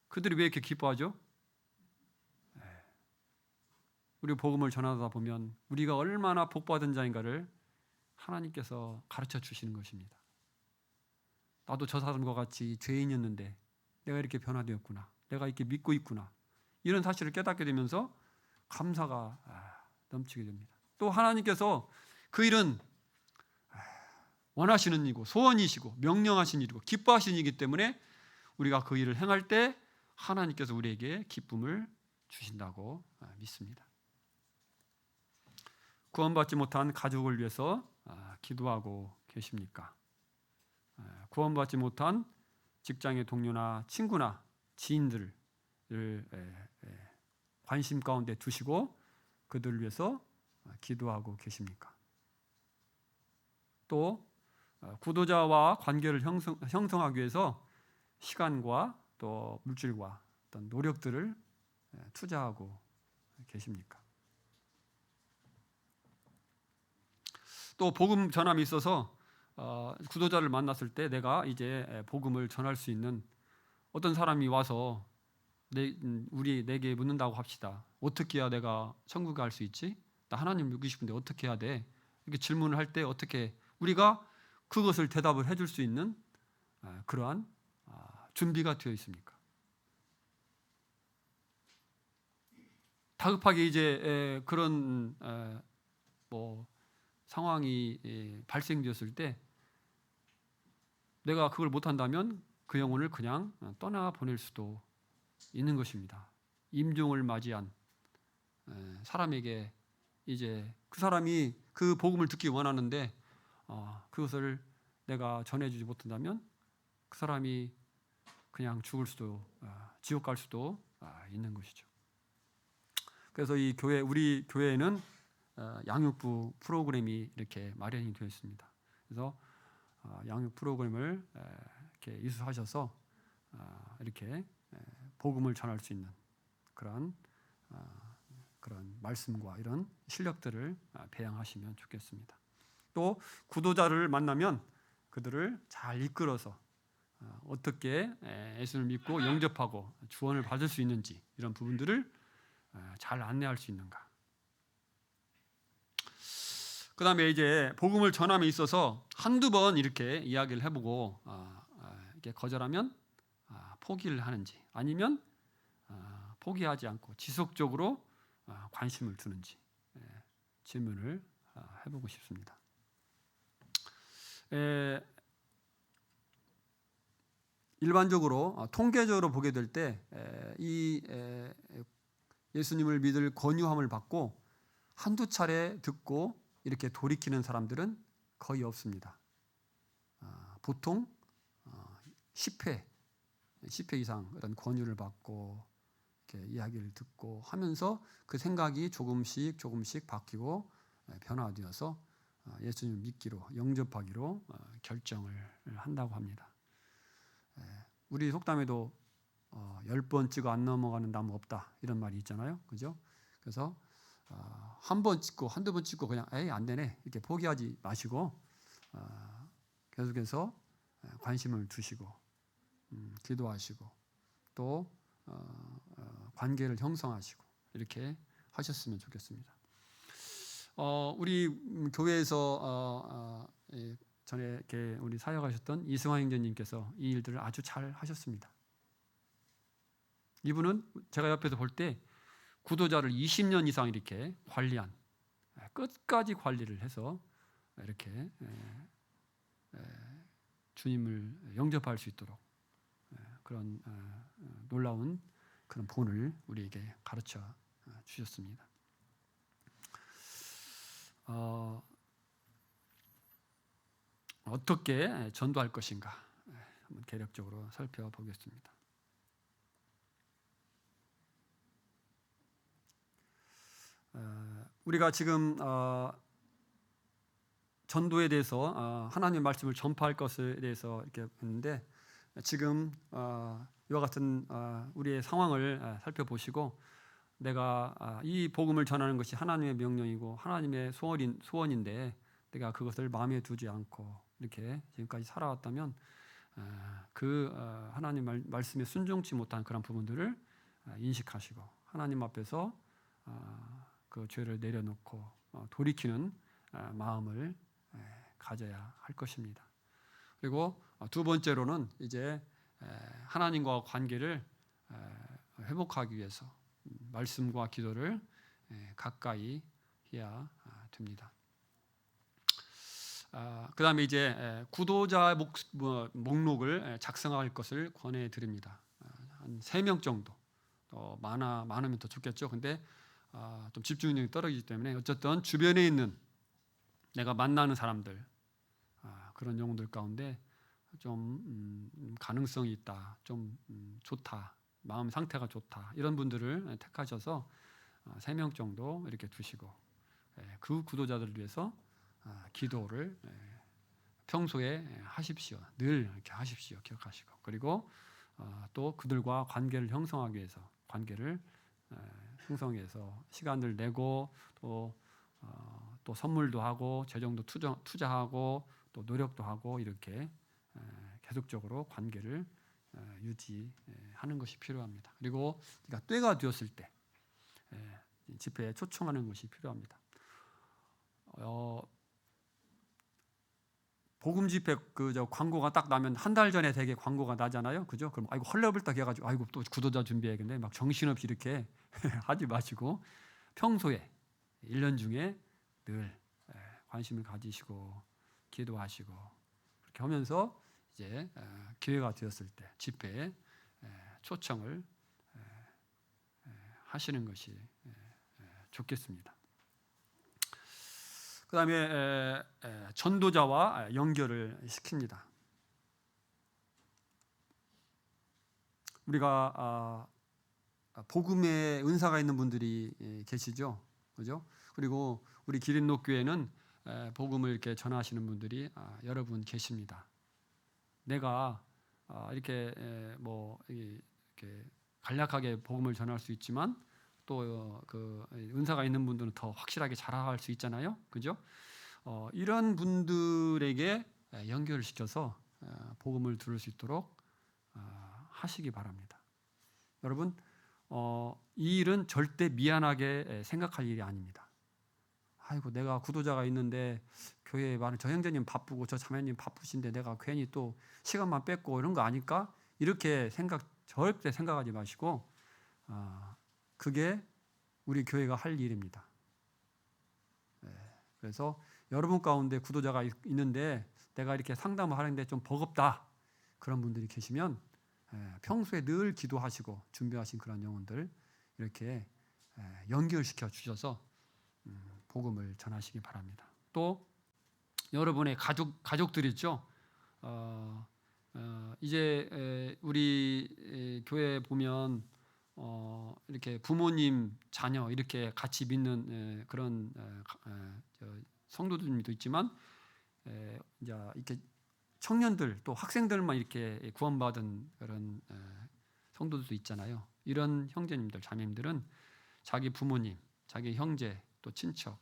그들이 왜 이렇게 기뻐하죠? 우리 복음을 전하다 보면 우리가 얼마나 복받은 자인가를 하나님께서 가르쳐 주시는 것입니다. 나도 저 사람과 같이 죄인이었는데 내가 이렇게 변화되었구나. 내가 이렇게 믿고 있구나. 이런 사실을 깨닫게 되면서 감사가 넘치게 됩니다. 또 하나님께서 그 일은 원하시는 일이고 소원이시고 명령하신 일이고 기뻐하신 일이기 때문에 우리가 그 일을 행할 때 하나님께서 우리에게 기쁨을 주신다고 믿습니다. 구원받지 못한 가족을 위해서 기도하고 계십니까? 구원받지 못한 직장의 동료나 친구나 지인들을 관심 가운데 두시고 그들을 위해서 기도하고 계십니까? 또 구도자와 관계를 형성하기 위해서 시간과 또 물질과 어떤 노력들을 투자하고 계십니까? 또 복음 전함에 있어서 구도자를 만났을 때 내가 이제 복음을 전할 수 있는 어떤 사람이 와서 내게 묻는다고 합시다. 어떻게 해야 내가 천국에 갈 수 있지? 나 하나님 믿고 싶은데 어떻게 해야 돼? 이렇게 질문을 할 때 어떻게 우리가 그것을 대답을 해줄 수 있는 그러한 준비가 되어 있습니까? 다급하게 이제 그런 상황이 발생되었을 때 내가 그걸 못한다면 그 영혼을 그냥 떠나 보낼 수도 있는 것입니다. 임종을 맞이한 사람에게 이제 그 사람이 그 복음을 듣기 원하는데 그것을 내가 전해주지 못한다면 그 사람이 그냥 죽을 수도 지옥 갈 수도 있는 것이죠. 그래서 이 우리 교회에는 양육부 프로그램이 이렇게 마련이 되어 있습니다. 그래서 양육 프로그램을 이렇게 이수하셔서 이렇게 복음을 전할 수 있는 그런 말씀과 이런 실력들을 배양하시면 좋겠습니다. 또 구도자를 만나면 그들을 잘 이끌어서 어떻게 예수를 믿고 영접하고 주원을 받을 수 있는지 이런 부분들을 잘 안내할 수 있는가. 그 다음에 이제 복음을 전함에 있어서 한두 번 이렇게 이야기를 해보고 이렇게 거절하면 포기를 하는지 아니면 포기하지 않고 지속적으로 관심을 두는지 질문을 해보고 싶습니다. 일반적으로 통계적으로 보게 될 때 이 예수님을 믿을 권유함을 받고 한두 차례 듣고 이렇게 돌이키는 사람들은 거의 없습니다. 보통 10회 이상 이런 권유를 받고 이렇게 이야기를 듣고 하면서 그 생각이 조금씩 바뀌고 변화되어서 예수님을 믿기로 영접하기로 결정을 한다고 합니다. 우리 속담에도 10번 찍어 안 넘어가는 나무 없다 이런 말이 있잖아요, 그죠? 그래서 한 번 찍고 한두 번 찍고 그냥 에이 안 되네 이렇게 포기하지 마시고 계속해서 관심을 두시고 기도하시고 또 관계를 형성하시고 이렇게 하셨으면 좋겠습니다. 우리 교회에서 전에 이렇게 우리 사역하셨던 이승환 형제님께서 이 일들을 아주 잘 하셨습니다. 이분은 제가 옆에서 볼 때 구도자를 20년 이상 이렇게 관리한 끝까지 관리를 해서 이렇게 주님을 영접할 수 있도록 그런 놀라운 그런 본을 우리에게 가르쳐 주셨습니다. 어떻게 전도할 것인가 한번 개략적으로 살펴보겠습니다. 우리가 지금 전도에 대해서 하나님의 말씀을 전파할 것에 대해서 이렇게 했는데 지금 이와 같은 우리의 상황을 살펴보시고 내가 이 복음을 전하는 것이 하나님의 명령이고 하나님의 소원인데 내가 그것을 마음에 두지 않고 이렇게 지금까지 살아왔다면 그 하나님 말씀에 순종치 못한 그런 부분들을 인식하시고 하나님 앞에서 그 죄를 내려놓고 돌이키는 마음을 가져야 할 것입니다. 그리고 두 번째로는 이제 하나님과 관계를 회복하기 위해서 말씀과 기도를 가까이 해야 됩니다. 그 다음에 이제 구도자 목록을 작성할 것을 권해드립니다. 한 3명 정도, 많으면 더 좋겠죠. 근데 좀 집중력이 떨어지기 때문에 어쨌든 주변에 있는 내가 만나는 사람들 그런 영혼들 가운데 좀 가능성이 있다, 좀 좋다, 마음 상태가 좋다 이런 분들을 택하셔서 3명 정도 이렇게 두시고 그 구도자들을 위해서 기도를 평소에 하십시오. 늘 이렇게 하십시오. 기억하시고 그리고 또 그들과 관계를 형성하기 위해서 관계를 형성해서 시간을 내고 또 선물도 하고 재정도 투자하고 또 노력도 하고 이렇게 계속적으로 관계를 유지하는 것이 필요합니다. 그리고 그러니까 때가 되었을 때 집회에 초청하는 것이 필요합니다. 복음 집회 저 광고가 딱 나면 한 달 전에 되게 광고가 나잖아요, 그죠? 그럼 아이고 헐레벌떡 해가지고 아이고 또 구도자 준비해야겠네 막 정신없이 이렇게 하지 마시고 평소에 1년 중에 늘 관심을 가지시고 기도하시고 그렇게 하면서 이제 기회가 되었을 때 집회에 초청을 하시는 것이 좋겠습니다. 그 다음에 전도자와 연결을 시킵니다. 우리가 복음의 은사가 있는 분들이 계시죠, 그죠? 그리고 우리 기린록교회는 복음을 이렇게 전하시는 분들이 여러분 계십니다. 내가 이렇게 이렇게 간략하게 복음을 전할 수 있지만 또 그 은사가 있는 분들은 더 확실하게 자라갈 수 있잖아요, 그죠? 이런 분들에게 연결을 시켜서 복음을 들을 수 있도록 하시기 바랍니다. 여러분, 이 일은 절대 미안하게 생각할 일이 아닙니다. 아이고, 내가 구도자가 있는데 교회에 많은 저 형제님 바쁘고 저 자매님 바쁘신데 내가 괜히 또 시간만 뺏고 이런 거 아닐까? 이렇게 절대 생각하지 마시고 그게 우리 교회가 할 일입니다. 그래서 여러분 가운데 구도자가 있는데 내가 이렇게 상담을 하는데 좀 버겁다, 그런 분들이 계시면 평소에 늘 기도하시고 준비하신 그런 영혼들 이렇게 연결시켜 주셔서 복음을 전하시기 바랍니다. 또 여러분의 가족들 있죠. 이제 우리 교회 보면 이렇게 부모님, 자녀 이렇게 같이 믿는 그런 성도들도 있지만 이제 이렇게 청년들 또 학생들만 이렇게 구원받은 그런 성도들도 있잖아요. 이런 형제님들, 자매님들은 자기 부모님, 자기 형제 또 친척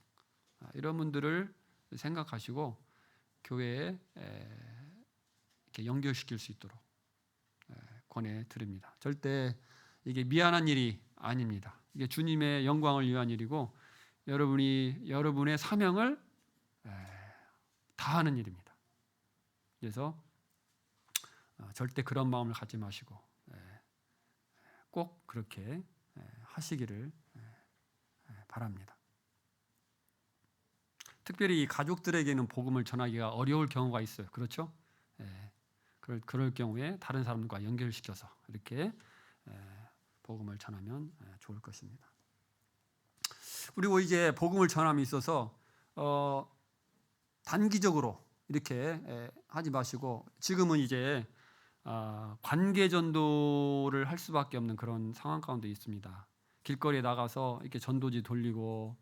이런 분들을 생각하시고 교회에 이렇게 연결시킬 수 있도록 권해 드립니다. 절대 이게 미안한 일이 아닙니다. 이게 주님의 영광을 위한 일이고 여러분의 사명을 다하는 일입니다. 그래서 절대 그런 마음을 갖지 마시고 꼭 그렇게 하시기를 바랍니다. 특별히 이 가족들에게는 복음을 전하기가 어려울 경우가 있어요. 그렇죠? 그럴 경우에 다른 사람과 연결시켜서 이렇게 복음을 전하면 좋을 것입니다. 그리고 이제 복음을 전함에 있어서 단기적으로 이렇게 하지 마시고 지금은 이제 관계 전도를 할 수밖에 없는 그런 상황 가운데 있습니다. 길거리에 나가서 이렇게 전도지 돌리고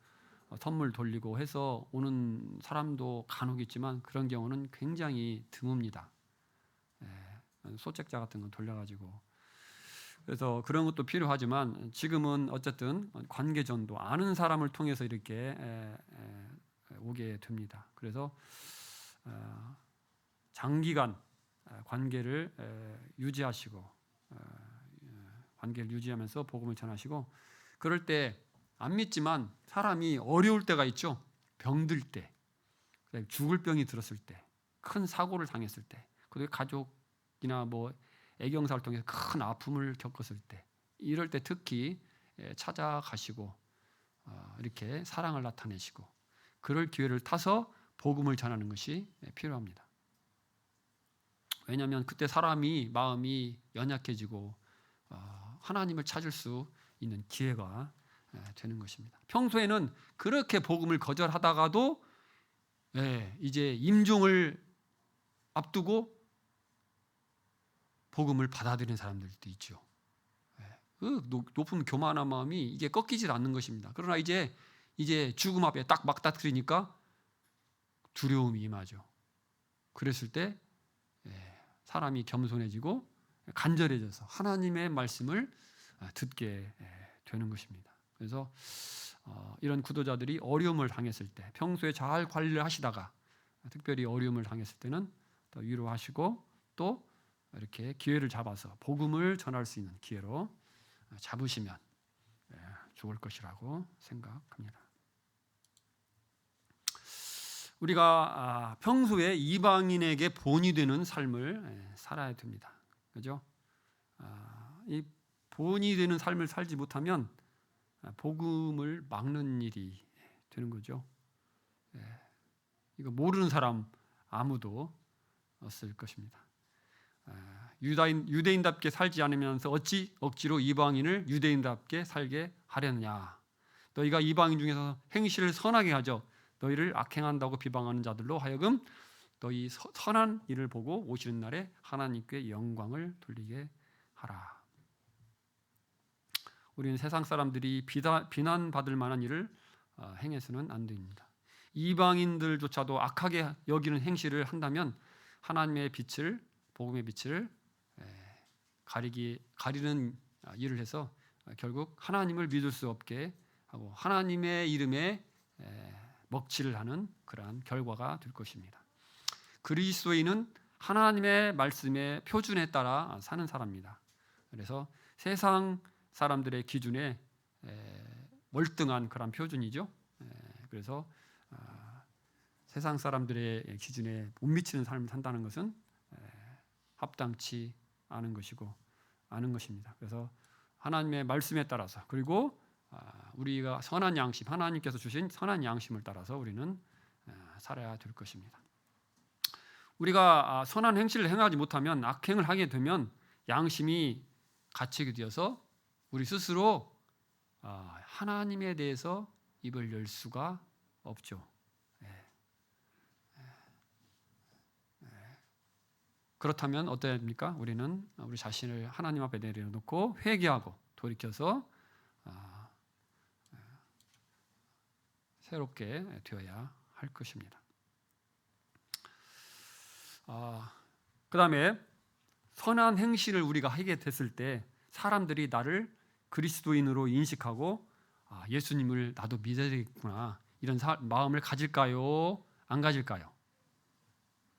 선물 돌리고 해서 오는 사람도 간혹 있지만 그런 경우는 굉장히 드뭅니다. 소책자 같은 거 돌려가지고. 그래서 그런 것도 필요하지만 지금은 어쨌든 관계 전도, 아는 사람을 통해서 이렇게 오게 됩니다. 그래서 장기간 관계를 유지하시고 관계를 유지하면서 복음을 전하시고, 그럴 때 안 믿지만 사람이 어려울 때가 있죠. 병들 때, 죽을 병이 들었을 때, 큰 사고를 당했을 때, 그리고 가족이나 뭐 애경사를 통해서 큰 아픔을 겪었을 때, 이럴 때 특히 찾아가시고 이렇게 사랑을 나타내시고 그럴 기회를 타서 복음을 전하는 것이 필요합니다. 왜냐하면 그때 사람이 마음이 연약해지고 하나님을 찾을 수 있는 기회가 되는 것입니다. 평소에는 그렇게 복음을 거절하다가도 이제 임종을 앞두고 복음을 받아들이는 사람들도 있죠. 그 높은 교만한 마음이 이게 꺾이질 않는 것입니다. 그러나 이제 죽음 앞에 딱 맞닥뜨리니까 두려움이 임하죠. 그랬을 때 사람이 겸손해지고 간절해져서 하나님의 말씀을 듣게 되는 것입니다. 그래서 이런 구도자들이 어려움을 당했을 때, 평소에 잘 관리를 하시다가 특별히 어려움을 당했을 때는 더 위로하시고 또 이렇게 기회를 잡아서 복음을 전할 수 있는 기회로 잡으시면 좋을 것이라고 생각합니다. 우리가 평소에 이방인에게 본이 되는 삶을 살아야 됩니다. 그죠? 이 본이 되는 삶을 살지 못하면 복음을 막는 일이 되는 거죠. 이거 모르는 사람 아무도 없을 것입니다. 유대인답게 살지 않으면서 어찌 억지로 이방인을 유대인답게 살게 하려느냐. 너희가 이방인 중에서 행실을 선하게 하죠. 너희를 악행한다고 비방하는 자들로 하여금 너희 선한 일을 보고 오시는 날에 하나님께 영광을 돌리게 하라. 우리는 세상 사람들이 비난받을 만한 일을 행해서는 안 됩니다. 이방인들조차도 악하게 여기는 행실을 한다면 하나님의 빛을, 복음의 빛을 가리는 일을 해서 결국 하나님을 믿을 수 없게 하고 하나님의 이름에 먹칠을 하는 그러한 결과가 될 것입니다. 그리스도인은 하나님의 말씀의 표준에 따라 사는 사람입니다. 그래서 세상 사람들의 기준에 월등한 그런 표준이죠. 그래서 세상 사람들의 기준에 못 미치는 삶을 산다는 것은 합당치 않은 것이고 아는 것입니다. 그래서 하나님의 말씀에 따라서 그리고 우리가 선한 양심, 하나님께서 주신 선한 양심을 따라서 우리는 살아야 될 것입니다. 우리가 선한 행실을 행하지 못하면 악행을 하게 되면 양심이 갇히게 되어서 우리 스스로 하나님에 대해서 입을 열 수가 없죠. 그렇다면 어때야 됩니까? 우리는 우리 자신을 하나님 앞에 내려놓고 회개하고 돌이켜서 새롭게 되어야 할 것입니다. 그 다음에 선한 행실을 우리가 하게 됐을 때 사람들이 나를 그리스도인으로 인식하고 예수님을 나도 믿어야 되겠구나 이런 마음을 가질까요? 안 가질까요?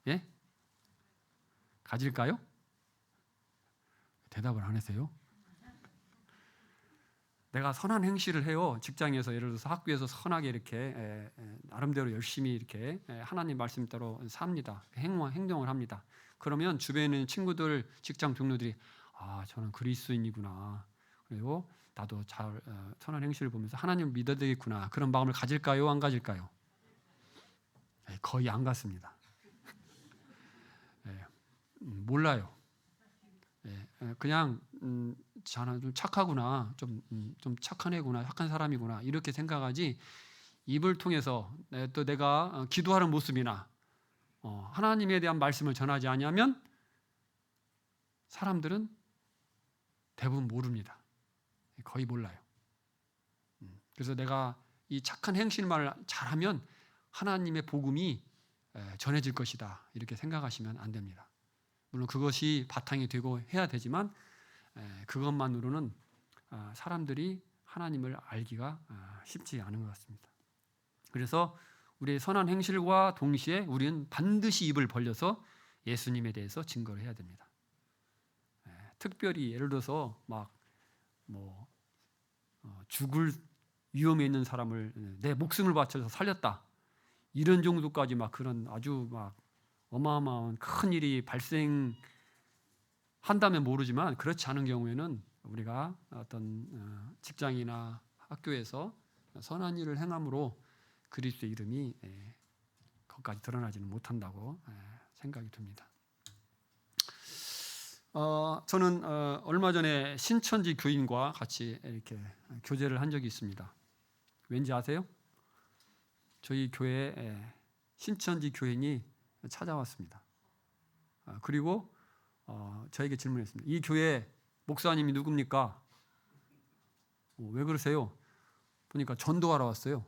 예? 가질까요? 대답을 안 하세요? 내가 선한 행실을 해요. 직장에서 예를 들어서 학교에서 선하게 이렇게 나름대로 열심히 이렇게 하나님 말씀대로 삽니다. 행동을 합니다. 그러면 주변에 있는 친구들, 직장 동료들이 저는 그리스도인이구나. 그리고 나도 잘 선한 행실을 보면서 하나님을 믿어야 되겠구나. 그런 마음을 가질까요? 안 가질까요? 거의 안 갖습니다. 몰라요. 그냥 저는 좀 착하구나, 좀 착한 애구나, 착한 사람이구나 이렇게 생각하지 입을 통해서 또 내가 기도하는 모습이나 하나님에 대한 말씀을 전하지 아니하면 사람들은 대부분 모릅니다. 거의 몰라요. 그래서 내가 이 착한 행실만을 잘하면 하나님의 복음이 전해질 것이다 이렇게 생각하시면 안 됩니다. 물론 그것이 바탕이 되고 해야 되지만 그것만으로는 사람들이 하나님을 알기가 쉽지 않은 것 같습니다. 그래서 우리의 선한 행실과 동시에 우리는 반드시 입을 벌려서 예수님에 대해서 증거를 해야 됩니다. 특별히 예를 들어서 죽을 위험에 있는 사람을 내 목숨을 바쳐서 살렸다 이런 정도까지 그런 아주 어마어마한 큰 일이 발생한다면 모르지만 그렇지 않은 경우에는 우리가 어떤 직장이나 학교에서 선한 일을 행함으로 그리스도의 이름이 거기까지 드러나지는 못한다고 생각이 듭니다. 저는 얼마 전에 신천지 교인과 같이 이렇게 교제를 한 적이 있습니다. 왠지 아세요? 저희 교회에 신천지 교인이 찾아왔습니다. 그리고 저에게 질문했습니다. 이 교회 목사님이 누굽니까? 왜 그러세요? 보니까 전도하러 왔어요.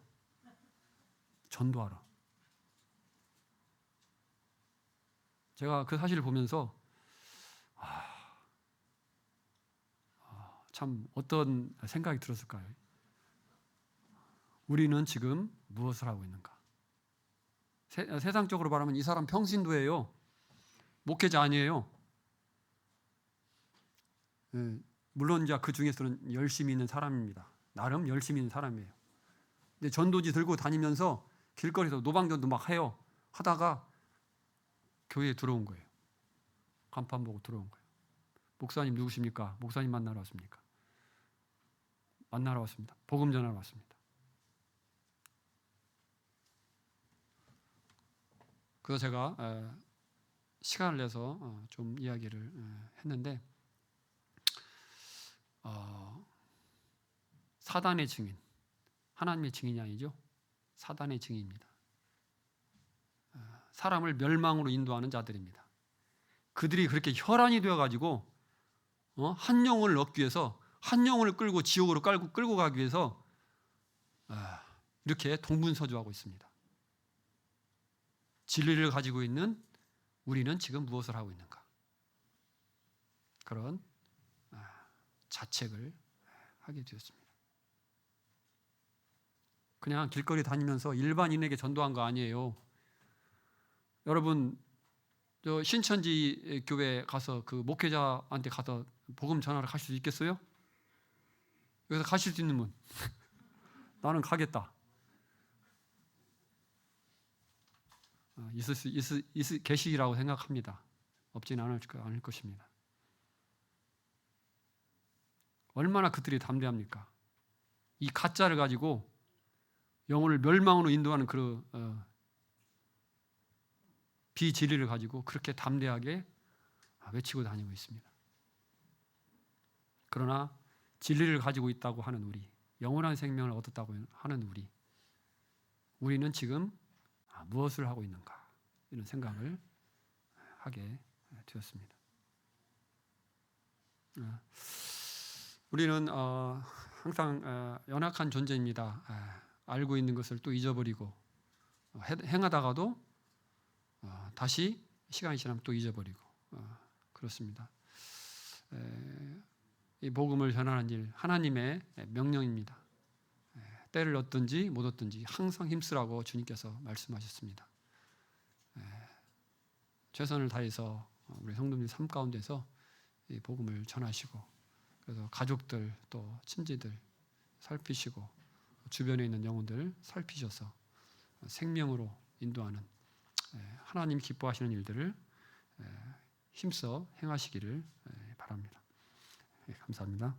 전도하러. 제가 그 사실을 보면서 참 어떤 생각이 들었을까요? 우리는 지금 무엇을 하고 있는가? 세상적으로 말하면 이 사람 평신도예요. 목회자 아니에요. 물론 이제 그 중에서는 열심히 있는 사람입니다. 나름 열심히 있는 사람이에요. 근데 전도지 들고 다니면서 길거리에서 노방전도 막 해요. 하다가 교회에 들어온 거예요. 간판 보고 들어온 거예요. 목사님 누구십니까? 목사님 만나러 왔습니까? 만나러 왔습니다. 복음 전하러 왔습니다. 그래서 제가 시간을 내서 좀 이야기를 했는데 사단의 증인, 하나님의 증인이 아니죠. 사단의 증인입니다. 사람을 멸망으로 인도하는 자들입니다. 그들이 그렇게 혈안이 되어가지고 한 영혼을 얻기 위해서, 한 영혼을 끌고 지옥으로 끌고 가기 위해서 이렇게 동분서주하고 있습니다. 진리를 가지고 있는 우리는 지금 무엇을 하고 있는가? 그런 자책을 하게 되었습니다. 그냥 길거리 다니면서 일반인에게 전도한 거 아니에요. 여러분, 저 신천지 교회 가서 그 목회자한테 가서 복음 전하러 가실 수 있겠어요? 여기서 가실 수 있는 분? 나는 가겠다. 계시라고 생각합니다. 없지는 않을 것입니다. 얼마나 그들이 담대합니까? 이 가짜를 가지고 영혼을 멸망으로 인도하는 그 비진리를 가지고 그렇게 담대하게 외치고 다니고 있습니다. 그러나 진리를 가지고 있다고 하는 우리, 영원한 생명을 얻었다고 하는 우리는 지금 무엇을 하고 있는가? 이런 생각을 하게 되었습니다. 우리는 항상 연약한 존재입니다. 알고 있는 것을 또 잊어버리고 행하다가도 다시 시간이 지나면 또 잊어버리고 그렇습니다. 이 복음을 전하는 일, 하나님의 명령입니다. 때를 얻든지 못 얻든지 항상 힘쓰라고 주님께서 말씀하셨습니다. 최선을 다해서 우리 성도님 삶 가운데서 이 복음을 전하시고, 그래서 가족들 또 친지들 살피시고 주변에 있는 영혼들 살피셔서 생명으로 인도하는 하나님 기뻐하시는 일들을 힘써 행하시기를 바랍니다. 감사합니다.